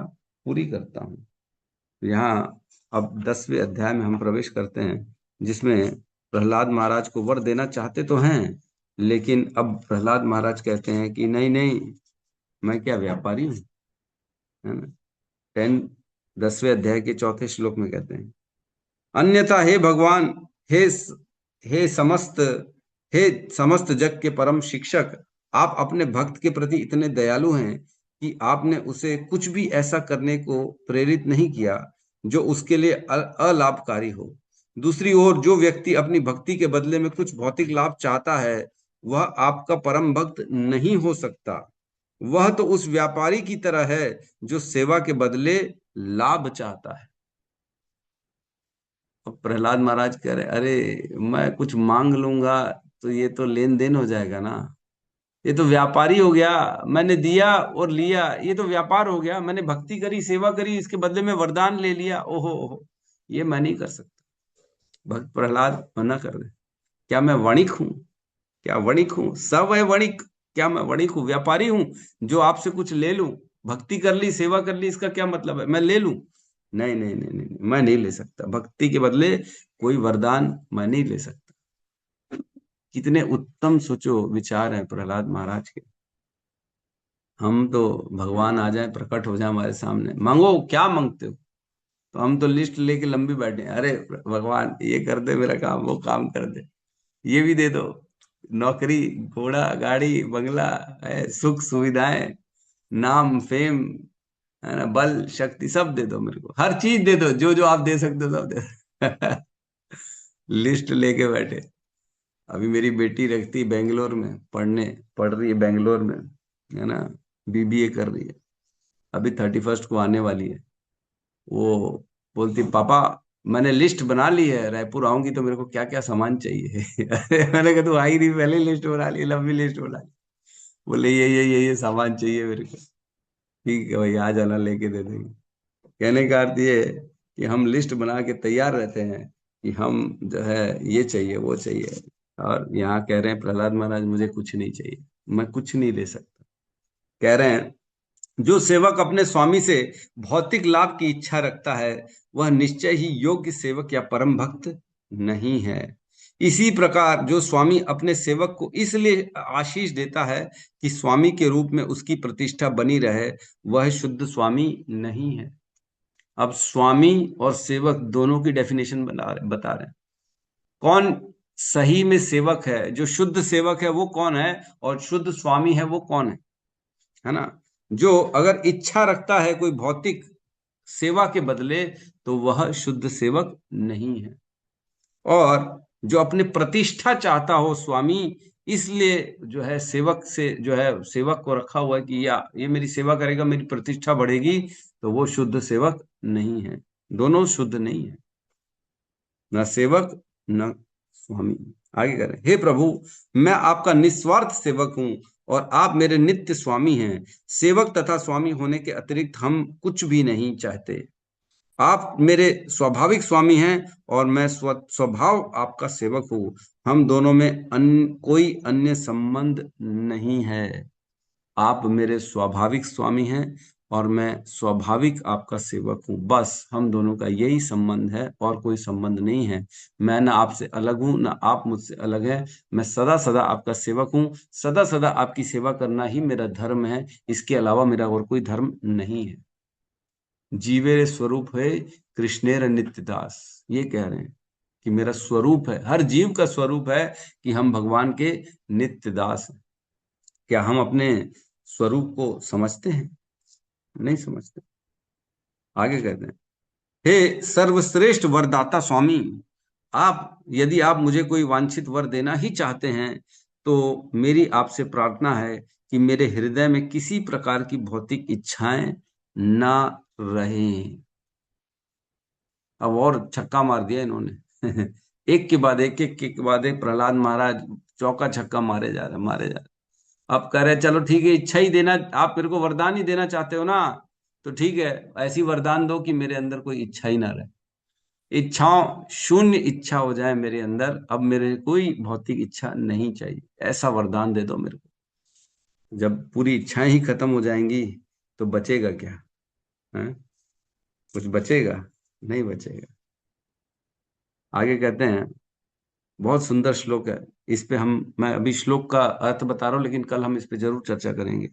पूरी करता हूँ। तो यहाँ अब 10वें अध्याय में हम प्रवेश करते हैं, जिसमें प्रहलाद महाराज को वर देना चाहते तो हैं, लेकिन अब प्रहलाद महाराज कहते हैं कि नहीं नहीं, मैं क्या व्यापारी हूँ, है ना। 10वें अध्याय के 4थे श्लोक में कहते हैं, अन्यथा हे भगवान, हे हे समस्त हे समस्त जग के परम शिक्षक, आप अपने भक्त के प्रति इतने दयालु हैं कि आपने उसे कुछ भी ऐसा करने को प्रेरित नहीं किया जो उसके लिए अलाभकारी हो। दूसरी ओर जो व्यक्ति अपनी भक्ति के बदले में कुछ भौतिक लाभ चाहता है, वह आपका परम भक्त नहीं हो सकता। वह तो उस व्यापारी की तरह है जो सेवा के बदले लाभ चाहता है। अब प्रहलाद महाराज कह रहे, अरे मैं कुछ मांग लूंगा तो ये तो लेन देन हो जाएगा ना, ये तो व्यापारी हो गया। मैंने दिया और लिया, ये तो व्यापार हो गया। मैंने भक्ति करी, सेवा करी, इसके बदले में वरदान ले लिया, ओहो ओहो, ये मैं नहीं कर सकता। भक्त प्रहलाद मना कर रहे, क्या मैं वणिक हूं? क्या वणिक हूं? सब है वणिक। क्या मैं वणिक हूं, व्यापारी हूं, जो आपसे कुछ ले लूं? भक्ति कर ली, सेवा कर ली, इसका क्या मतलब है मैं ले लूं? नहीं नहीं नहीं नहीं नहीं, मैं नहीं ले सकता भक्ति के बदले कोई वरदान, मैं नहीं ले सकता। कितने उत्तम सोचो विचार हैं प्रहलाद महाराज के। हम तो भगवान आ जाए, प्रकट हो जाए हमारे सामने, मांगो क्या मांगते हो, तो हम तो लिस्ट लेके लंबी बैठे हैं, अरे भगवान ये कर दे मेरा काम, वो काम कर दे, ये भी दे दो, नौकरी, घोड़ा, गाड़ी, बंगला, सुख सुविधाएं, नाम फेम, है ना, बल शक्ति, सब दे दो मेरे को, हर चीज दे दो, जो जो आप दे सकते हो सब दे दो। लिस्ट लेके बैठे। अभी मेरी बेटी रखती बेंगलोर में पढ़ने, पढ़ रही है बेंगलोर में, है ना, बीबीए कर रही है, अभी 31 को आने वाली है। वो बोलती, पापा मैंने लिस्ट बना ली है, रायपुर आऊंगी तो मेरे को क्या क्या सामान चाहिए। अरे मैंने कहा तू आई नहीं, पहले लिस्ट बना ली, लंबी लिस्ट बना ली। बोले ये सामान चाहिए मेरे को। ठीक है भाई, आ जाना, लेके दे देंगे। कहने का अर्थ ये है कि हम लिस्ट बना के तैयार रहते हैं कि हम जो है ये चाहिए वो चाहिए। और यहाँ कह रहे हैं प्रहलाद महाराज, मुझे कुछ नहीं चाहिए, मैं कुछ नहीं ले सकता। कह रहे हैं जो सेवक अपने स्वामी से भौतिक लाभ की इच्छा रखता है वह निश्चय ही योग्य सेवक या परम भक्त नहीं है। इसी प्रकार जो स्वामी अपने सेवक को इसलिए आशीष देता है कि स्वामी के रूप में उसकी प्रतिष्ठा बनी रहे, वह शुद्ध स्वामी नहीं है। अब स्वामी और सेवक दोनों की डेफिनेशन बता रहे हैं। कौन सही में सेवक है, जो शुद्ध सेवक है वो कौन है, और शुद्ध स्वामी है वो कौन है ना। जो अगर इच्छा रखता है कोई भौतिक सेवा के बदले, तो वह शुद्ध सेवक नहीं है। और जो अपने प्रतिष्ठा चाहता हो स्वामी, इसलिए जो है सेवक से जो है सेवक को रखा हुआ है कि या ये मेरी सेवा करेगा, मेरी प्रतिष्ठा बढ़ेगी, तो वो शुद्ध सेवक नहीं है। दोनों शुद्ध नहीं है, न सेवक न स्वामी। आगे करें, हे प्रभु, मैं आपका निस्वार्थ सेवक हूं और आप मेरे नित्य स्वामी हैं। सेवक तथा स्वामी होने के अतिरिक्त हम कुछ भी नहीं चाहते। आप मेरे स्वाभाविक स्वामी हैं और मैं स्वभाव आपका सेवक हूं। हम दोनों में कोई अन्य संबंध नहीं है। आप मेरे स्वाभाविक स्वामी हैं और मैं स्वाभाविक आपका सेवक हूं। बस हम दोनों का यही संबंध है और कोई संबंध नहीं है। मैं ना आपसे अलग हूं, ना आप मुझसे अलग हैं। मैं सदा सदा आपका सेवक हूं। सदा सदा आपकी सेवा करना ही मेरा धर्म है। इसके अलावा मेरा और कोई धर्म नहीं है। जीवेर स्वरूप है कृष्णेर नित्य दास। ये कह रहे हैं कि मेरा स्वरूप है, हर जीव का स्वरूप है कि हम भगवान के नित्य दास हैं। क्या हम अपने स्वरूप को समझते हैं? नहीं समझते। आगे कहते हैं, हे सर्वश्रेष्ठ वरदाता स्वामी, आप यदि आप मुझे कोई वांछित वर देना ही चाहते हैं, तो मेरी आपसे प्रार्थना है कि मेरे हृदय में किसी प्रकार की भौतिक इच्छाएं ना रहें। अब और छक्का मार दिया इन्होंने एक के बाद एक के बाद एक प्रहलाद महाराज चौका छक्का मारे जा रहे, मारे जा रहे। अब कह रहे चलो ठीक है, इच्छा ही देना, आप मेरे को वरदान ही देना चाहते हो ना, तो ठीक है, ऐसी वरदान दो कि मेरे अंदर कोई इच्छा ही ना रहे। इच्छाओं शून्य इच्छा हो जाए मेरे अंदर, अब मेरे कोई भौतिक इच्छा नहीं चाहिए, ऐसा वरदान दे दो मेरे को। जब पूरी इच्छाएं ही खत्म हो जाएंगी तो बचेगा क्या? है? कुछ बचेगा? नहीं बचेगा। आगे कहते हैं, बहुत सुंदर श्लोक है। इस पे मैं अभी श्लोक का अर्थ बता रहा हूं, लेकिन कल हम इस पे जरूर चर्चा करेंगे।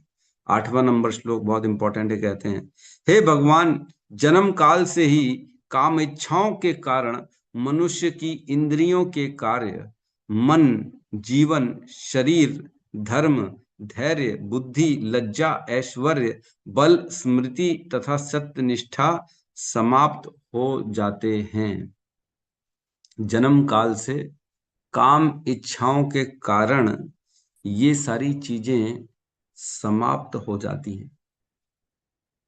8वां नंबर श्लोक बहुत इंपॉर्टेंट है। कहते हैं, हे भगवान, जन्म काल से ही काम इच्छाओं के कारण मनुष्य की इंद्रियों के कार्य, मन, जीवन, शरीर, धर्म, धैर्य, बुद्धि, लज्जा, ऐश्वर्य, बल, स्मृति तथा सत्य निष्ठा समाप्त हो जाते हैं। जन्म काल से काम इच्छाओं के कारण ये सारी चीजें समाप्त हो जाती हैं।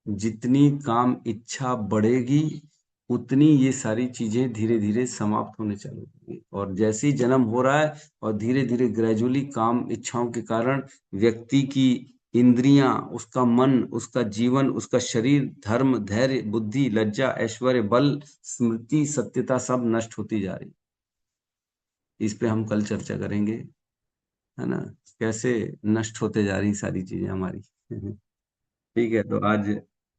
जितनी काम इच्छा बढ़ेगी, उतनी ये सारी चीजें धीरे धीरे समाप्त होने चालू होंगी। और जैसे ही जन्म हो रहा है और धीरे धीरे ग्रेजुअली काम इच्छाओं के कारण व्यक्ति की इंद्रियां, उसका मन, उसका जीवन, उसका शरीर, धर्म, धैर्य, बुद्धि, लज्जा, ऐश्वर्य, बल, स्मृति, सत्यता सब नष्ट होती जा रही। इस पे हम कल चर्चा करेंगे, है ना, कैसे नष्ट होते जा रही सारी चीजें हमारी ठीक है, तो आज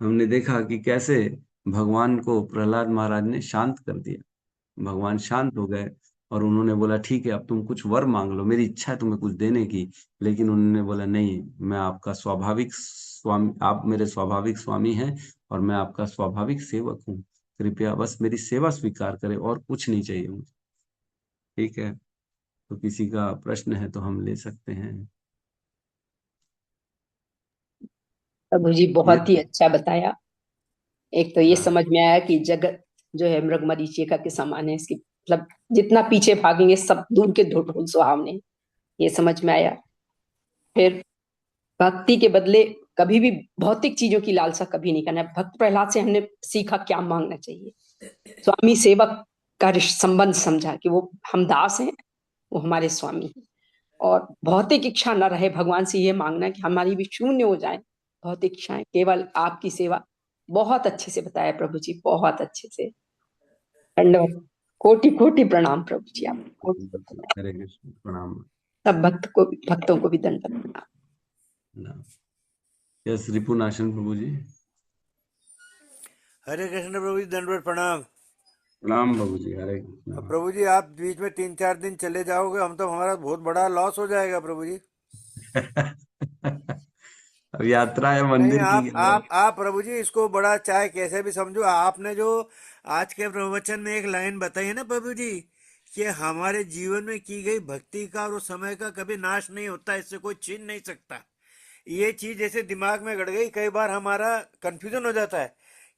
हमने देखा कि कैसे भगवान को प्रहलाद महाराज ने शांत कर दिया। भगवान शांत हो गए और उन्होंने बोला ठीक है, अब तुम कुछ वर मांग लो, मेरी इच्छा है तुम्हें कुछ देने की। लेकिन उन्होंने बोला नहीं, मैं आपका स्वाभाविक स्वामी, आप मेरे स्वाभाविक स्वामी हैं और मैं आपका स्वाभाविक सेवक हूँ। कृपया बस मेरी सेवा स्वीकार करें और कुछ नहीं चाहिए मुझे। ठीक है, तो किसी का प्रश्न है तो हम ले सकते हैं। प्रभु जी ये बहुत ही अच्छा बताया। एक तो ये हाँ, समझ में आया कि जगत जो है मृग मरीचिका के समान है, इसकी मतलब जितना पीछे भागेंगे सब दूर के ढोल सुहावने, ये समझ में आया। फिर भक्ति के बदले कभी भी भौतिक चीजों की लालसा कभी नहीं करना है। भक्त प्रहलाद से हमने सीखा क्या मांगना चाहिए। स्वामी सेवक का संबंध समझा कि वो हम दास हैं, वो हमारे स्वामी हैं। और भौतिक इच्छा न रहे, भगवान से ये मांगना कि हमारी भी शून्य हो जाए भौतिक इच्छाएं, केवल आपकी सेवा। बहुत अच्छे से बताया प्रभु जी, बहुत अच्छे से। दंडवत, कोटि कोटि प्रणाम प्रभु जी, आप कोटि कोटि प्रणाम। हरे कृष्ण, प्रणाम। सब भक्तों को भी दंडवत प्रणाम। प्रणाम। यस रिपुनाशन प्रभु जी। हरे कृष्ण प्रभु जी, दंडवत प्रणाम। प्रणाम प्रभु जी, हरे कृष्णा। अब प्रभु जी आप बीच में 3-4 दिन चले जाओगे, हम तो हमारा बहुत बड़ा लॉस हो जाएगा प्रभु जी। अब यात्रा है नहीं, मंदिर की। आप प्रभु जी इसको बड़ा चाहे कैसे भी समझो, आपने जो आज के प्रवचन में एक लाइन बताई है ना प्रभु जी, कि हमारे जीवन में की गई भक्ति का और उस समय का कभी नाश नहीं होता, इससे कोई छीन नहीं सकता। ये चीज जैसे दिमाग में गड़ गई, कई बार हमारा कंफ्यूजन हो जाता है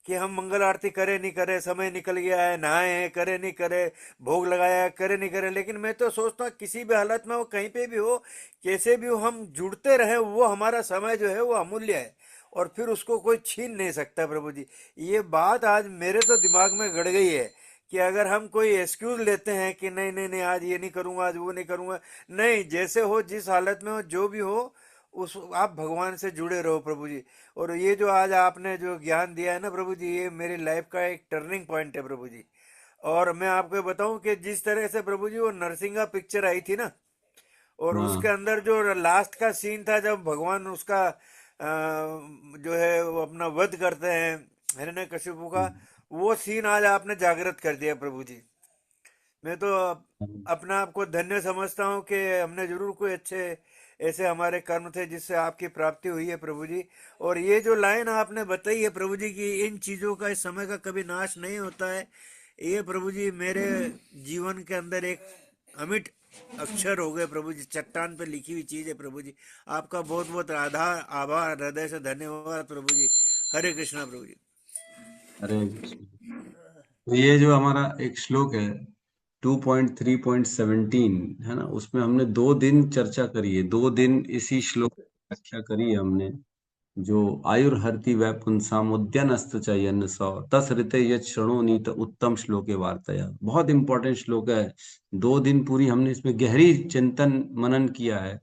कि हम मंगल आरती करे नहीं करे, समय निकल गया है, नहाए हैं करे नहीं करे, भोग लगाया है करे नहीं करे। लेकिन मैं तो सोचता हूँ किसी भी हालत में वो कहीं पे भी हो, कैसे भी हो, हम जुड़ते रहे, वो हमारा समय जो है वो अमूल्य है और फिर उसको कोई छीन नहीं सकता प्रभु जी। ये बात आज मेरे तो दिमाग में गड़ गई है कि अगर हम कोई एक्सक्यूज लेते हैं कि नहीं नहीं नहीं आज ये नहीं करूंगा, आज वो नहीं करूंगा, नहीं, जैसे हो, जिस हालत में हो, जो भी हो, उस आप भगवान से जुड़े रहो प्रभु जी। और ये जो आज आपने जो ज्ञान दिया है ना प्रभु जी, ये मेरी लाइफ का एक टर्निंग पॉइंट है प्रभु जी। और मैं आपको बताऊं कि जिस तरह से प्रभु जी वो नरसिंगा पिक्चर आई थी ना, और उसके हाँ। अंदर जो लास्ट का सीन था जब भगवान उसका जो है वो अपना वध करते हैं हिरण्यकशिपु का, वो सीन आज आपने जागृत कर दिया प्रभु जी। मैं तो अपना आप को धन्य समझता हूँ कि हमने जरूर कोई अच्छे ऐसे हमारे कर्म थे जिससे आपकी प्राप्ति हुई है प्रभु जी। और ये जो लाइन आपने बताई है प्रभु जी की इन चीजों का, इस समय का कभी नाश नहीं होता है, ये प्रभु जी मेरे जीवन के अंदर एक अमिट अक्षर हो गए प्रभु जी, चट्टान पे लिखी हुई चीज है प्रभु जी। आपका बहुत बहुत आधार आभार, हृदय से धन्यवाद प्रभु जी। हरे कृष्णा प्रभु जी। हरे कृष्ण। तो ये जो हमारा एक श्लोक है 2.3.17 है ना, उसमें हमने 2 दिन चर्चा करी है, 2 दिन इसी श्लोक की व्याख्या करी है हमने। जो आयुर्हर्ति वै पुंसाम उद्यनस्त चयन सौ तस ऋते यत् शृणोनीत उत्तम श्लोके वार्तया। बहुत इंपॉर्टेंट श्लोक है। 2 दिन पूरी हमने इसमें गहरी चिंतन मनन किया है।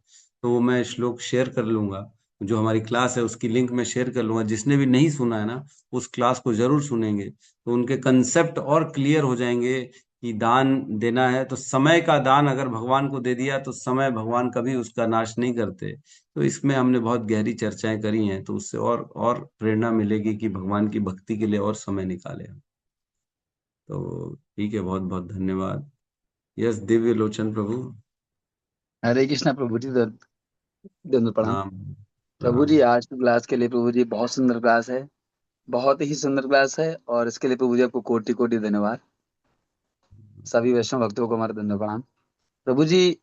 तो वो मैं श्लोक शेयर कर लूंगा, जो हमारी क्लास है उसकी लिंक मैं शेयर कर लूंगा। जिसने भी नहीं सुना है ना, उस क्लास को जरूर सुनेंगे तो उनके कंसेप्ट और क्लियर हो जाएंगे कि दान देना है तो समय का दान अगर भगवान को दे दिया तो समय भगवान कभी उसका नाश नहीं करते। तो इसमें हमने बहुत गहरी चर्चाएं करी हैं, तो उससे और प्रेरणा मिलेगी कि भगवान की भक्ति के लिए और समय निकाले हम। तो ठीक है, बहुत बहुत धन्यवाद। यस दिव्य लोचन प्रभु। हरे कृष्णा प्रभु जी, दंड प्रणाम। प्रणाम। प्रभु प्रणाम। जी आज की क्लास के लिए प्रभु जी बहुत सुंदर क्लास है, बहुत ही सुंदर क्लास है, और इसके लिए प्रभु जी आपको कोटि कोटि धन्यवाद। सभी वैष्णव भक्तों को हमारा धन्यवाद प्रणाम। प्रभु जी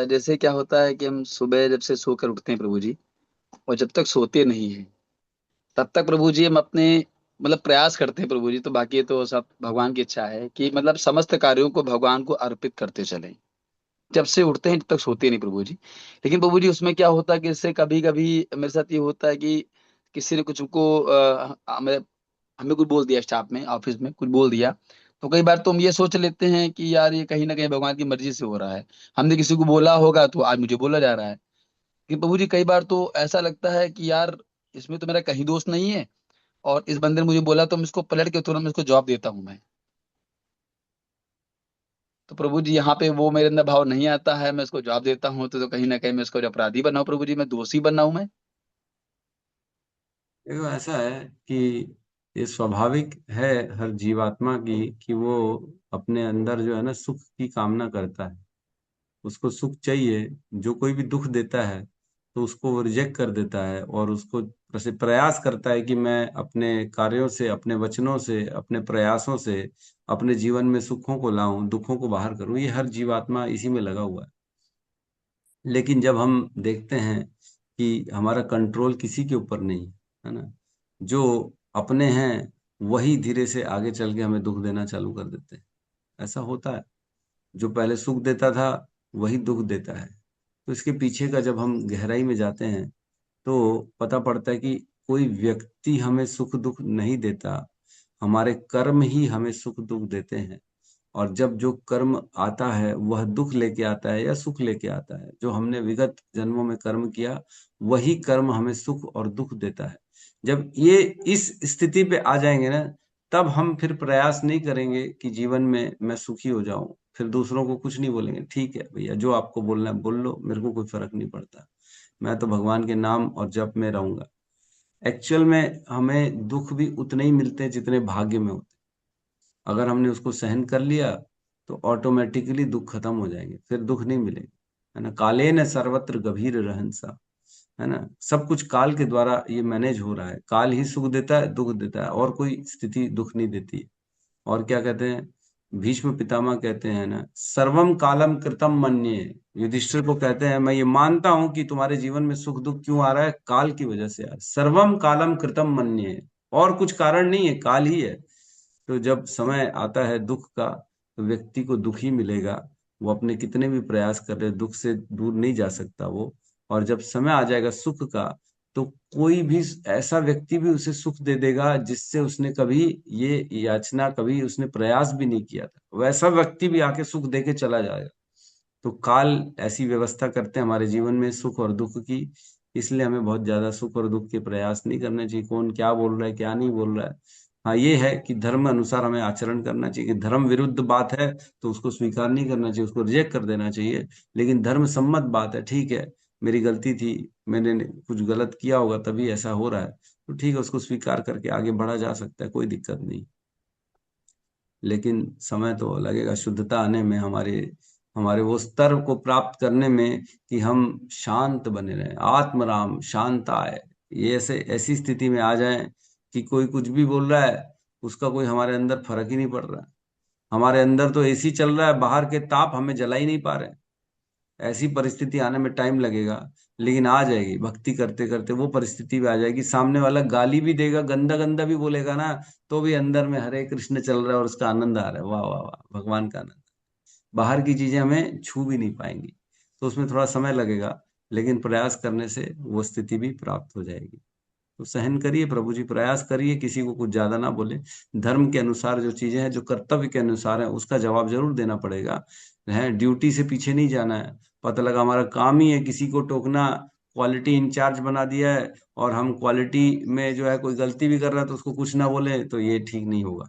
जैसे क्या होता है कि हम सुबह जब से सोकर उठते हैं प्रभु जी, और जब तक सोते नहीं हैं तब तक प्रभु जी हम अपने मतलब प्रयास करते हैं प्रभु जी। तो बाकी तो सब भगवान की इच्छा है कि मतलब समस्त कार्यों को भगवान को अर्पित करते चलें। जब से उठते हैं जब तक सोते नहीं प्रभु जी। लेकिन प्रभु जी उसमें क्या होता है कि इससे कभी कभी मेरे साथ ये होता है कि किसी ने कुछ हमको मेरे हमें कुछ बोल दिया, स्टाफ में ऑफिस में कुछ बोल दिया। तो कई बार तो हम ये सोच लेते हैं कि यार ये कहीं ना कहीं भगवान की मर्जी से हो रहा है, हमने किसी को बोला होगा तो आज मुझे बोला जा रहा है। कि प्रभु जी कई बार तो ऐसा लगता है कि यार इसमें तो मेरा कहीं दोष नहीं है, और इस बंदे ने मुझे बोला तो मैं इसको पलट के तुरंत इसको जवाब देता हूँ मैं। तो प्रभु जी यहाँ पे वो मेरे अंदर भाव नहीं आता है, मैं इसको जवाब देता हूँ तो कहीं ना कहीं मैं इसको जो अपराधी बना हूं प्रभु जी, मैं दोषी बना हूं मैं। देखो ऐसा है कि ये स्वाभाविक है हर जीवात्मा की कि वो अपने अंदर जो है ना सुख की कामना करता है। उसको सुख चाहिए। जो कोई भी दुख देता है तो उसको वो रिजेक्ट कर देता है और उसको प्रयास करता है कि मैं अपने कार्यों से, अपने वचनों से, अपने प्रयासों से अपने जीवन में सुखों को लाऊं, दुखों को बाहर करूं। ये हर जीवात्मा इसी में लगा हुआ है। लेकिन जब हम देखते हैं कि हमारा कंट्रोल किसी के ऊपर नहीं है ना, जो अपने हैं वही धीरे से आगे चल के हमें दुख देना चालू कर देते हैं। ऐसा होता है। जो पहले सुख देता था वही दुख देता है। तो इसके पीछे का जब हम गहराई में जाते हैं तो पता पड़ता है कि कोई व्यक्ति हमें सुख दुख नहीं देता, हमारे कर्म ही हमें सुख दुख देते हैं। और जब जो कर्म आता है वह दुख लेके आता है या सुख लेके आता है, जो हमने विगत जन्मों में कर्म किया वही कर्म हमें सुख और दुख देता है। जब ये इस स्थिति पे आ जाएंगे ना, तब हम फिर प्रयास नहीं करेंगे कि जीवन में मैं सुखी हो जाऊं। फिर दूसरों को कुछ नहीं बोलेंगे, ठीक है भैया जो आपको बोलना है बोल लो, मेरे को कोई फर्क नहीं पड़ता, मैं तो भगवान के नाम और जप में रहूंगा। एक्चुअल में हमें दुख भी उतने ही मिलते हैं जितने भाग्य में होते हैं। अगर हमने उसको सहन कर लिया तो ऑटोमेटिकली दुख खत्म हो जाएंगे, फिर दुख नहीं मिलेगा। है ना, काले न सर्वत्र गंभीर रहनसा। है ना, सब कुछ काल के द्वारा ये मैनेज हो रहा है। काल ही सुख देता है, दुख देता है, और कोई स्थिति दुख नहीं देती है। और क्या कहते हैं, भीष्म पितामह कहते हैं ना, सर्वम कालम कृतम मन्ये। युधिष्ठिर को कहते हैं, मैं ये मानता हूं कि तुम्हारे जीवन में सुख दुख क्यों आ रहा है, काल की वजह से आ रहा है। सर्वम कालम कृतम मन्ये, और कुछ कारण नहीं है, काल ही है। तो जब समय आता है दुख का, तो व्यक्ति को दुख ही मिलेगा। वो अपने कितने भी प्रयास कर ले, दुख से दूर नहीं जा सकता वो। और जब समय आ जाएगा सुख का, तो कोई भी ऐसा व्यक्ति भी उसे सुख दे देगा जिससे उसने कभी ये याचना, कभी उसने प्रयास भी नहीं किया था, वैसा व्यक्ति भी आके सुख दे के चला जाएगा। तो काल ऐसी व्यवस्था करते हैं हमारे जीवन में सुख और दुख की। इसलिए हमें बहुत ज्यादा सुख और दुख के प्रयास नहीं करने चाहिए। कौन क्या बोल रहा है, क्या नहीं बोल रहा है। हाँ, ये है कि धर्म अनुसार हमें आचरण करना चाहिए। कि धर्म विरुद्ध बात है तो उसको स्वीकार नहीं करना चाहिए, उसको रिजेक्ट कर देना चाहिए। लेकिन धर्म सम्मत बात है, ठीक है, मेरी गलती थी, मैंने कुछ गलत किया होगा तभी ऐसा हो रहा है, तो ठीक है, उसको स्वीकार करके आगे बढ़ा जा सकता है, कोई दिक्कत नहीं। लेकिन समय तो लगेगा शुद्धता आने में, हमारे हमारे वो स्तर को प्राप्त करने में, कि हम शांत बने रहें, आत्मराम शांताय। ये ऐसे ऐसी स्थिति में आ जाएं कि कोई कुछ भी बोल रहा है, उसका कोई हमारे अंदर फर्क ही नहीं पड़ रहा है। हमारे अंदर तो एसी चल रहा है, बाहर के ताप हमें जला ही नहीं पा रहे। ऐसी परिस्थिति आने में टाइम लगेगा, लेकिन आ जाएगी। भक्ति करते करते वो परिस्थिति भी आ जाएगी, सामने वाला गाली भी देगा, गंदा गंदा भी बोलेगा ना, तो भी अंदर में हरे कृष्ण चल रहा है और उसका आनंद आ रहा है। वाह वाह वाह, भगवान का आनंद। बाहर की चीजें हमें छू भी नहीं पाएंगी, तो उसमें थोड़ा समय लगेगा, लेकिन प्रयास करने से वो स्थिति भी प्राप्त हो जाएगी। तो सहन करिए प्रभु जी, प्रयास करिए, किसी को कुछ ज्यादा ना बोले। धर्म के अनुसार जो चीजें हैं, जो कर्तव्य के अनुसार है, उसका जवाब जरूर देना पड़ेगा। है, ड्यूटी से पीछे नहीं जाना है। पता लगा हमारा काम ही है किसी को टोकना, क्वालिटी इंचार्ज बना दिया है, और हम क्वालिटी में जो है कोई गलती भी कर रहा है तो उसको कुछ ना बोले, तो ये ठीक नहीं होगा।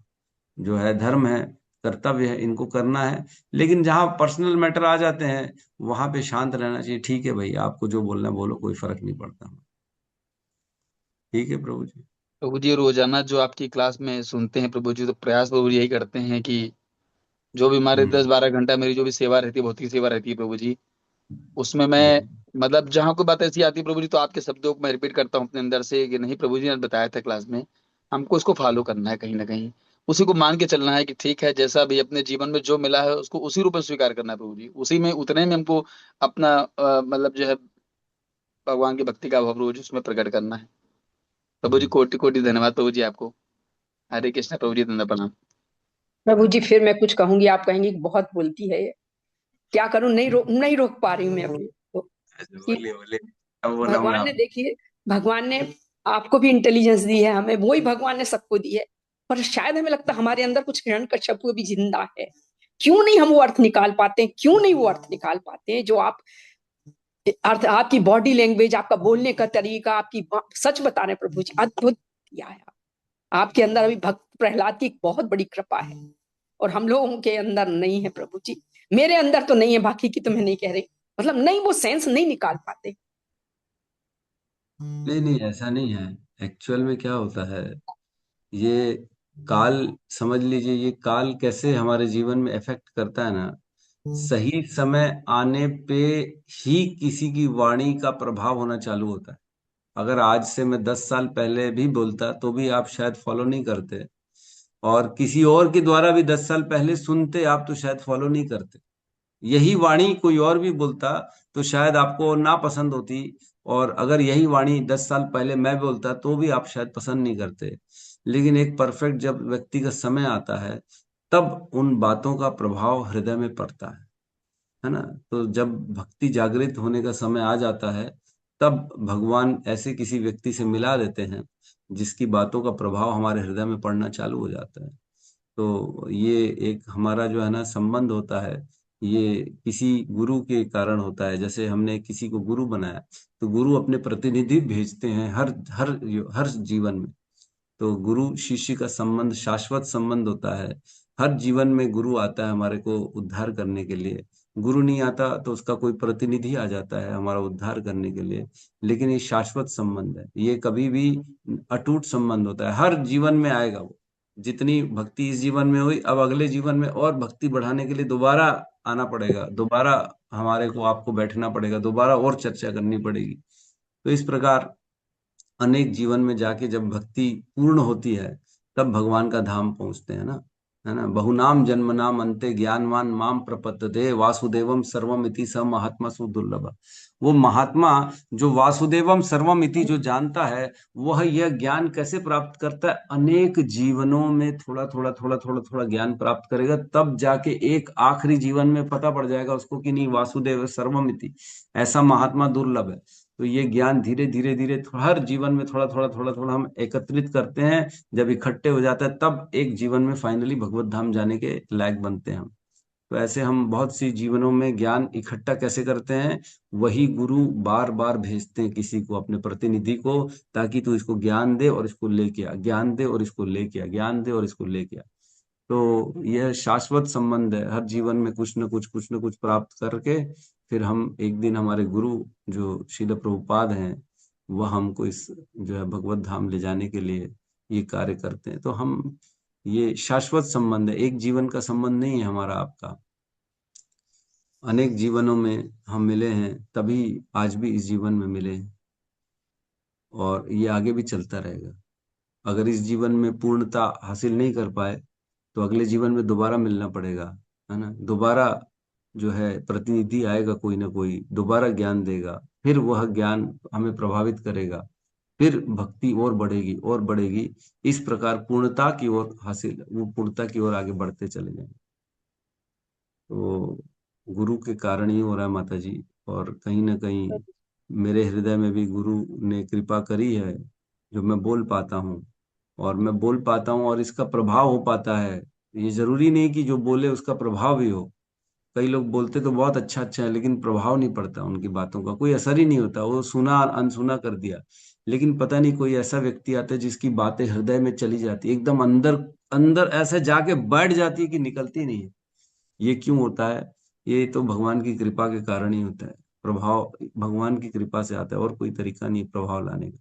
जो है धर्म है, कर्तव्य है, इनको करना है। लेकिन जहाँ पर्सनल मैटर आ जाते हैं, वहां पे शांत रहना चाहिए। ठीक है भाई, आपको जो बोलना है बोलो, कोई फर्क नहीं पड़ता। ठीक है प्रभु जी। प्रभु जी रोजाना जो आपकी क्लास में सुनते हैं प्रभु जी, तो प्रयास प्रभु जी यही करते हैं कि जो भी हमारे हम्म 10-12 घंटा मेरी जो भी सेवा रहती है, भौतिक सेवा रहती है प्रभु जी, उसमें जी। मैं मतलब जहाँ कोई बात ऐसी आती है प्रभु जी, तो आपके शब्दों को मैं रिपीट करता हूँ अपने अंदर से कि नहीं प्रभु जी ने बताया था क्लास में, हमको इसको फॉलो करना है, कहीं ना कहीं उसी को मान के चलना है कि ठीक है, जैसा भी अपने जीवन में जो मिला है उसको उसी रूप में स्वीकार करना है प्रभु जी, उसी में उतने में हमको अपना मतलब जो है भगवान की भक्ति का भाव प्रभु जी उसमें प्रकट करना है। प्रभु जी हम्म। कोटि कोटि धन्यवाद प्रभु जी आपको। हरे कृष्णा प्रभु जी, धन्यवाद प्रणाम। प्रभु जी फिर मैं कुछ कहूंगी, आप कहेंगे कि बहुत बोलती है ये। क्या करूं, नहीं रोक पा रही हूँ मैं अपने को अच्छा, कि बोलिए बोलिए, अब बोला मैं भगवान ने, आप। देखिए, भगवान ने आपको भी इंटेलिजेंस दी है, हमें वही भगवान ने सबको दी है। पर शायद हमें लगता है हमारे अंदर कुछ हिरण्यकश्यप भी जिंदा है। क्यों नहीं हम वो अर्थ निकाल पाते हैं, क्यों नहीं वो अर्थ निकाल पाते हैं जो आप अर्थ, आपकी बॉडी लैंग्वेज, आपका बोलने का तरीका, आपकी सच बता रहे हैं प्रभु जी, अद्भुत किया है। आपके अंदर अभी भक्त प्रहलाद की एक बहुत बड़ी कृपा है, और हम लोगों के अंदर नहीं है प्रभु जी। मेरे अंदर तो नहीं है, बाकी की तो मैं नहीं कह रही, मतलब नहीं, वो सेंस नहीं निकाल पाते। नहीं नहीं, ऐसा नहीं है। एक्चुअल में क्या होता है, ये काल, समझ लीजिए, ये काल कैसे हमारे जीवन में इफेक्ट करता है ना, सही समय आने पे ही किसी की वाणी का प्रभाव होना चालू होता है। अगर आज से मैं 10 साल पहले भी बोलता तो भी आप शायद फॉलो नहीं करते, और किसी और के द्वारा भी 10 साल पहले सुनते आप तो शायद फॉलो नहीं करते। यही वाणी कोई और भी बोलता तो शायद आपको ना पसंद होती, और अगर यही वाणी 10 साल पहले मैं बोलता तो भी आप शायद पसंद नहीं करते। लेकिन एक परफेक्ट जब व्यक्ति का समय आता है, तब उन बातों का प्रभाव हृदय में पड़ता है ना। तो जब भक्ति जागृत होने का समय आ जाता है, तब भगवान ऐसे किसी व्यक्ति से मिला देते हैं जिसकी बातों का प्रभाव हमारे हृदय में पड़ना चालू हो जाता है। तो ये एक हमारा जो है ना संबंध होता है, ये किसी गुरु के कारण होता है। जैसे हमने किसी को गुरु बनाया, तो गुरु अपने प्रतिनिधि भेजते हैं हर हर हर जीवन में। तो गुरु शिष्य का संबंध शाश्वत संबंध होता है। हर जीवन में गुरु आता है हमारे को उद्धार करने के लिए। गुरु नहीं आता तो उसका कोई प्रतिनिधि आ जाता है हमारा उद्धार करने के लिए। लेकिन ये शाश्वत संबंध है, ये कभी भी अटूट संबंध होता है, हर जीवन में आएगा वो। जितनी भक्ति इस जीवन में हुई, अब अगले जीवन में और भक्ति बढ़ाने के लिए दोबारा आना पड़ेगा, दोबारा हमारे को आपको बैठना पड़ेगा, दोबारा और चर्चा करनी पड़ेगी। तो इस प्रकार अनेक जीवन में जाके जब भक्ति पूर्ण होती है, तब भगवान का धाम पहुंचते हैं ना, है ना। बहुनाम जन्मनाम अंते ज्ञानवान माम प्रपद्यते वासुदेवम सर्वम इति स महात्मा सुदुर्लभ। वो महात्मा जो वासुदेवम सर्वम इति जो जानता है, वह यह ज्ञान कैसे प्राप्त करता है? अनेक जीवनों में थोड़ा थोड़ा थोड़ा थोड़ा थोड़ा ज्ञान प्राप्त करेगा, तब जाके एक आखिरी जीवन में पता पड़ जाएगा उसको कि नहीं, वासुदेव सर्वम इति, ऐसा महात्मा दुर्लभ है। तो ये ज्ञान धीरे धीरे धीरे हर जीवन में थोड़ा थोड़ा थोड़ा थोड़ा हम एकत्रित करते हैं। जब इकट्ठे हो जाता है, तब एक जीवन में फाइनली भगवत धाम जाने के लायक बनते हैं हम। तो ऐसे हम बहुत सी जीवनों में ज्ञान इकट्ठा कैसे करते हैं? वही गुरु बार बार भेजते हैं किसी को, अपने प्रतिनिधि को, ताकि तू इसको ज्ञान दे और इसको लेके आ, ज्ञान दे और इसको लेके आ, ज्ञान दे और इसको लेके आ। तो यह शाश्वत संबंध है, हर जीवन में कुछ न कुछ प्राप्त करके फिर हम एक दिन हमारे गुरु जो श्रील प्रभुपाद हैं, वह हमको इस जो है भगवत धाम ले जाने के लिए ये कार्य करते हैं। तो हम, ये शाश्वत संबंध है, एक जीवन का संबंध नहीं है हमारा आपका। अनेक जीवनों में हम मिले हैं, तभी आज भी इस जीवन में मिले हैं, और ये आगे भी चलता रहेगा। अगर इस जीवन में पूर्णता हासिल नहीं कर पाए, तो अगले जीवन में दोबारा मिलना पड़ेगा, है ना। दोबारा जो है प्रतिनिधि आएगा, कोई ना कोई दोबारा ज्ञान देगा, फिर वह ज्ञान हमें प्रभावित करेगा, फिर भक्ति और बढ़ेगी और बढ़ेगी। इस प्रकार पूर्णता की ओर हासिल, वो पूर्णता की ओर आगे बढ़ते चले जाएंगे। तो गुरु के कारण ही हो रहा है माता जी। और कहीं ना कहीं मेरे हृदय में भी गुरु ने कृपा करी है, जो मैं बोल पाता हूँ, और मैं बोल पाता हूँ और इसका प्रभाव हो पाता है। ये जरूरी नहीं कि जो बोले उसका प्रभाव भी हो। कई लोग बोलते तो बहुत अच्छा अच्छा है, लेकिन प्रभाव नहीं पड़ता, उनकी बातों का कोई असर ही नहीं होता, वो सुना अनसुना कर दिया। लेकिन पता नहीं कोई ऐसा व्यक्ति आता है जिसकी बातें हृदय में चली जाती है, एकदम अंदर अंदर ऐसे जाके बैठ जाती है कि निकलती नहीं है। ये क्यों होता है? ये तो भगवान की कृपा के कारण ही होता है। प्रभाव भगवान की कृपा से आता है, और कोई तरीका नहीं प्रभाव लाने का।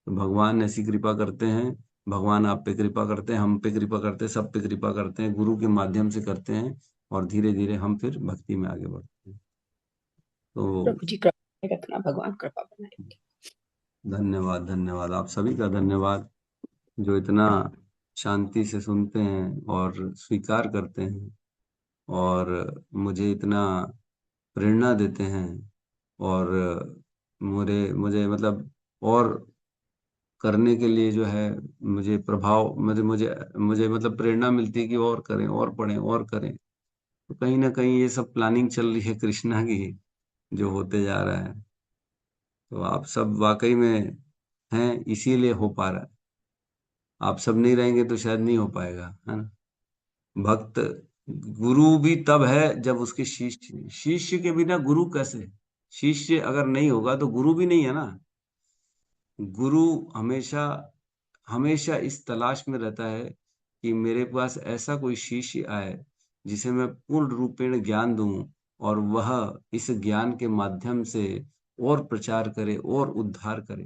तो भगवान ऐसी कृपा करते हैं, भगवान आप पे कृपा करते हैं, हम पे कृपा करते हैं, सब पे कृपा करते हैं, गुरु के माध्यम से करते हैं, और धीरे धीरे हम फिर भक्ति में आगे बढ़ते हैं। तो प्रभु जी कृपा रखना, भगवान कृपा बनाए। धन्यवाद, धन्यवाद, आप सभी का धन्यवाद, जो इतना शांति से सुनते हैं और स्वीकार करते हैं, और मुझे इतना प्रेरणा देते हैं, और मुझे मुझे मतलब और करने के लिए जो है, मुझे प्रभाव, मुझे मुझे मुझे मतलब प्रेरणा मिलती है कि और करें, और पढ़ें, और करें। तो कहीं ना कहीं ये सब प्लानिंग चल रही है कृष्णा की, जो होते जा रहा है। तो आप सब वाकई में हैं, इसीलिए हो पा रहा है। आप सब नहीं रहेंगे तो शायद नहीं हो पाएगा, है ना। भक्त, गुरु भी तब है जब उसके शिष्य, शिष्य के बिना गुरु कैसे? शिष्य अगर नहीं होगा तो गुरु भी नहीं है ना। गुरु हमेशा हमेशा इस तलाश में रहता है कि मेरे पास ऐसा कोई शिष्य आए जिसे मैं पूर्ण रूपेण ज्ञान दूं, और वह इस ज्ञान के माध्यम से और प्रचार करे और उद्धार करे।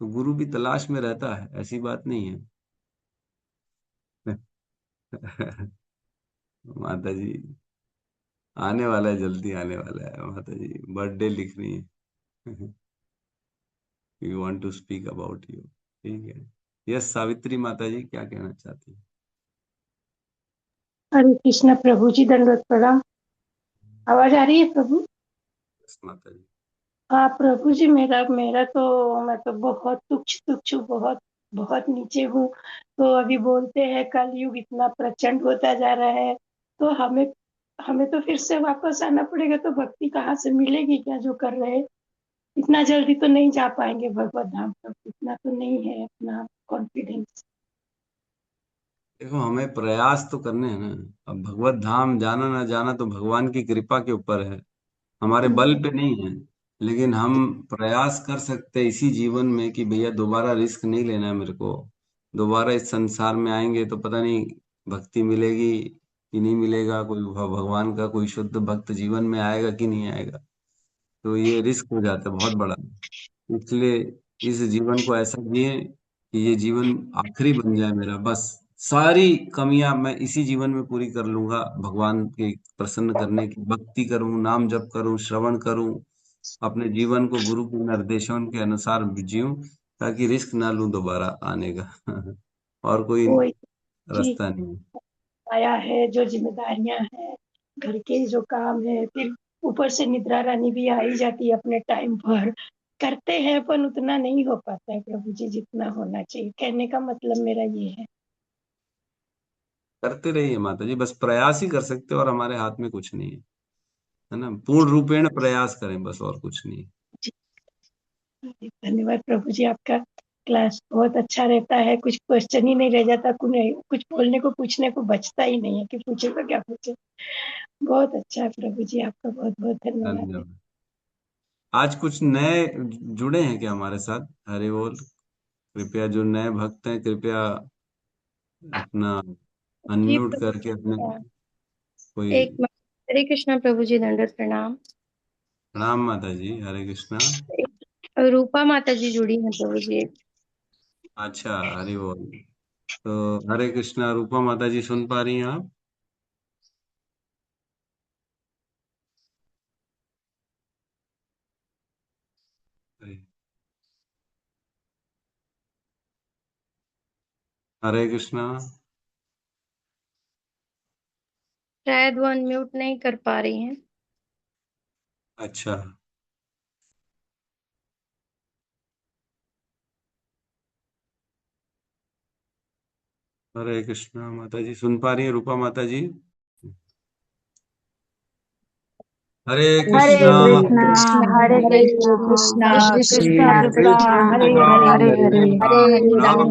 तो गुरु भी तलाश में रहता है, ऐसी बात नहीं है। माता जी, आने वाला है, जल्दी आने वाला है माता जी, बर्थडे लिख रही है। We want to speak about you. ठीक है। यस सावित्री माता जी, क्या कहना चाहती है? हरे कृष्ण प्रभु जी, दंडवत प्रणाम। आवाज आ रही है प्रभु? यस माता जी। हाँ प्रभु जी, मेरा मेरा तो मैं तो बहुत तुच्छ तुच्छ हूँ, बहुत बहुत नीचे हूँ। तो अभी बोलते हैं कलयुग इतना प्रचंड होता जा रहा है, तो हमें हमें तो फिर से वापस आना पड़ेगा। तो भक्ति कहाँ से मिलेगी क्या जो कर रहे हैं? इतना जल्दी तो नहीं जा पाएंगे भगवत धाम तक, इतना तो नहीं है अपना कॉन्फिडेंस। देखो, हमें प्रयास तो करने हैं ना। अब भगवत धाम जाना ना जाना तो भगवान की कृपा के ऊपर है, हमारे बल पे नहीं है। लेकिन हम प्रयास कर सकते हैं इसी जीवन में कि भैया दोबारा रिस्क नहीं लेना है मेरे को। दोबारा इस संसार में आएंगे तो पता नहीं भक्ति मिलेगी कि नहीं मिलेगा, कोई भगवान का कोई शुद्ध भक्त जीवन में आएगा कि नहीं आएगा। तो ये रिस्क हो जाता है बहुत बड़ा। इसलिए इस जीवन को ऐसा जिए कि ये जीवन आखिरी बन जाए मेरा, बस सारी कमियां मैं इसी जीवन में पूरी कर लूंगा, भगवान के प्रसन्न करने की भक्ति करूं, नाम जप करूं, श्रवण करूं, अपने जीवन को गुरु के निर्देशों के अनुसार जीऊं, ताकि रिस्क ना लूं दोबारा आने का। और कोई कोई जी रास्ता नहीं। आया है, जो जिम्मेदारियां हैं, घर के जो काम है, फिर ऊपर से निद्रा रानी भी आ ही जाती है अपने टाइम पर। करते हैं पर उतना नहीं हो पाता है प्रभु जी जितना होना चाहिए। कहने का मतलब मेरा ये है। करते रहिए माता जी, बस प्रयास ही कर सकते हो और हमारे हाथ में कुछ नहीं है ना। पूर्ण रूपेण प्रयास करें बस, और कुछ नहीं। धन्यवाद प्रभु जी, आपका क्लास बहुत अच्छा रहता है। कुछ क्वेश्चन ही नहीं रह जाता, कुछ बोलने को पूछने को बचता ही नहीं है कि पूछे तो क्या पूछे। बहुत अच्छा है प्रभु जी, आपका बहुत बहुत धन्यवाद है। धन्यवाद। आज कुछ नए जुड़े हैं क्या हमारे साथ? हरि बोल। कृपया जो नए भक्त हैं, कृपया अपना जी अनम्यूट प्रभु करके अपने जी, कोई। एक मिनट। हरे कृष्णा प्रभु जी, दंडवत प्रणाम। प्रणाम माता जी, हरे कृष्णा। रूपा माता जी जुड़ी हैं प्रभु जी। अच्छा, हरि बोल। तो हरे कृष्णा, रूपा माता जी सुन पा रही हैं आप? हरे कृष्णा। शायद वो अनम्यूट नहीं कर पा रही हैं। अच्छा, हरे कृष्णा माता जी सुन पा रही हैं रूपा माता जी? हरे हरे कृष्णा। कृष्णा हरे हरे कृष्णा कृष्णा कृष्णा कृष्णा हरे हरे हरे हरे हरे राम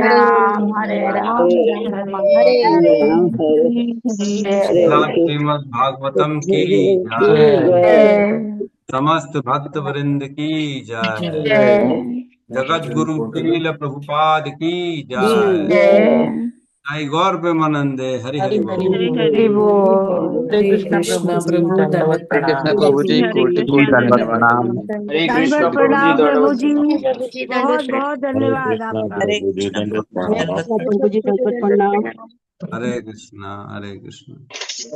राम हरे राम हरे राम हरे श्रीला श्रीमद् भागवतम की जय। जय समस्त भक्त वृंद की जय। जय जगत गुरु श्रील प्रभुपाद की जय। जय साई गौर प्रेमानंदे, हरि हरि बोल। हरि बोल हरे कृष्णा प्रभु जी दंडवत हरे कृष्ण प्रणाम। प्रभु जी, हरे कोटि कोटि कृष्णा दंडवत प्रणाम। हरे कृष्णा दंडवत प्रभु जी प्रणाम प्रभु दंडवत जी, प्रणाम। प्रभु जी दंडवत बहुत प्रणाम। बहुत धन्यवाद आपका। हरे कृष्णा प्रभु जी दंडवत प्रणाम। प्रभु जी दंडवत प्रणाम। हरे कृष्णा, हरे कृष्णा।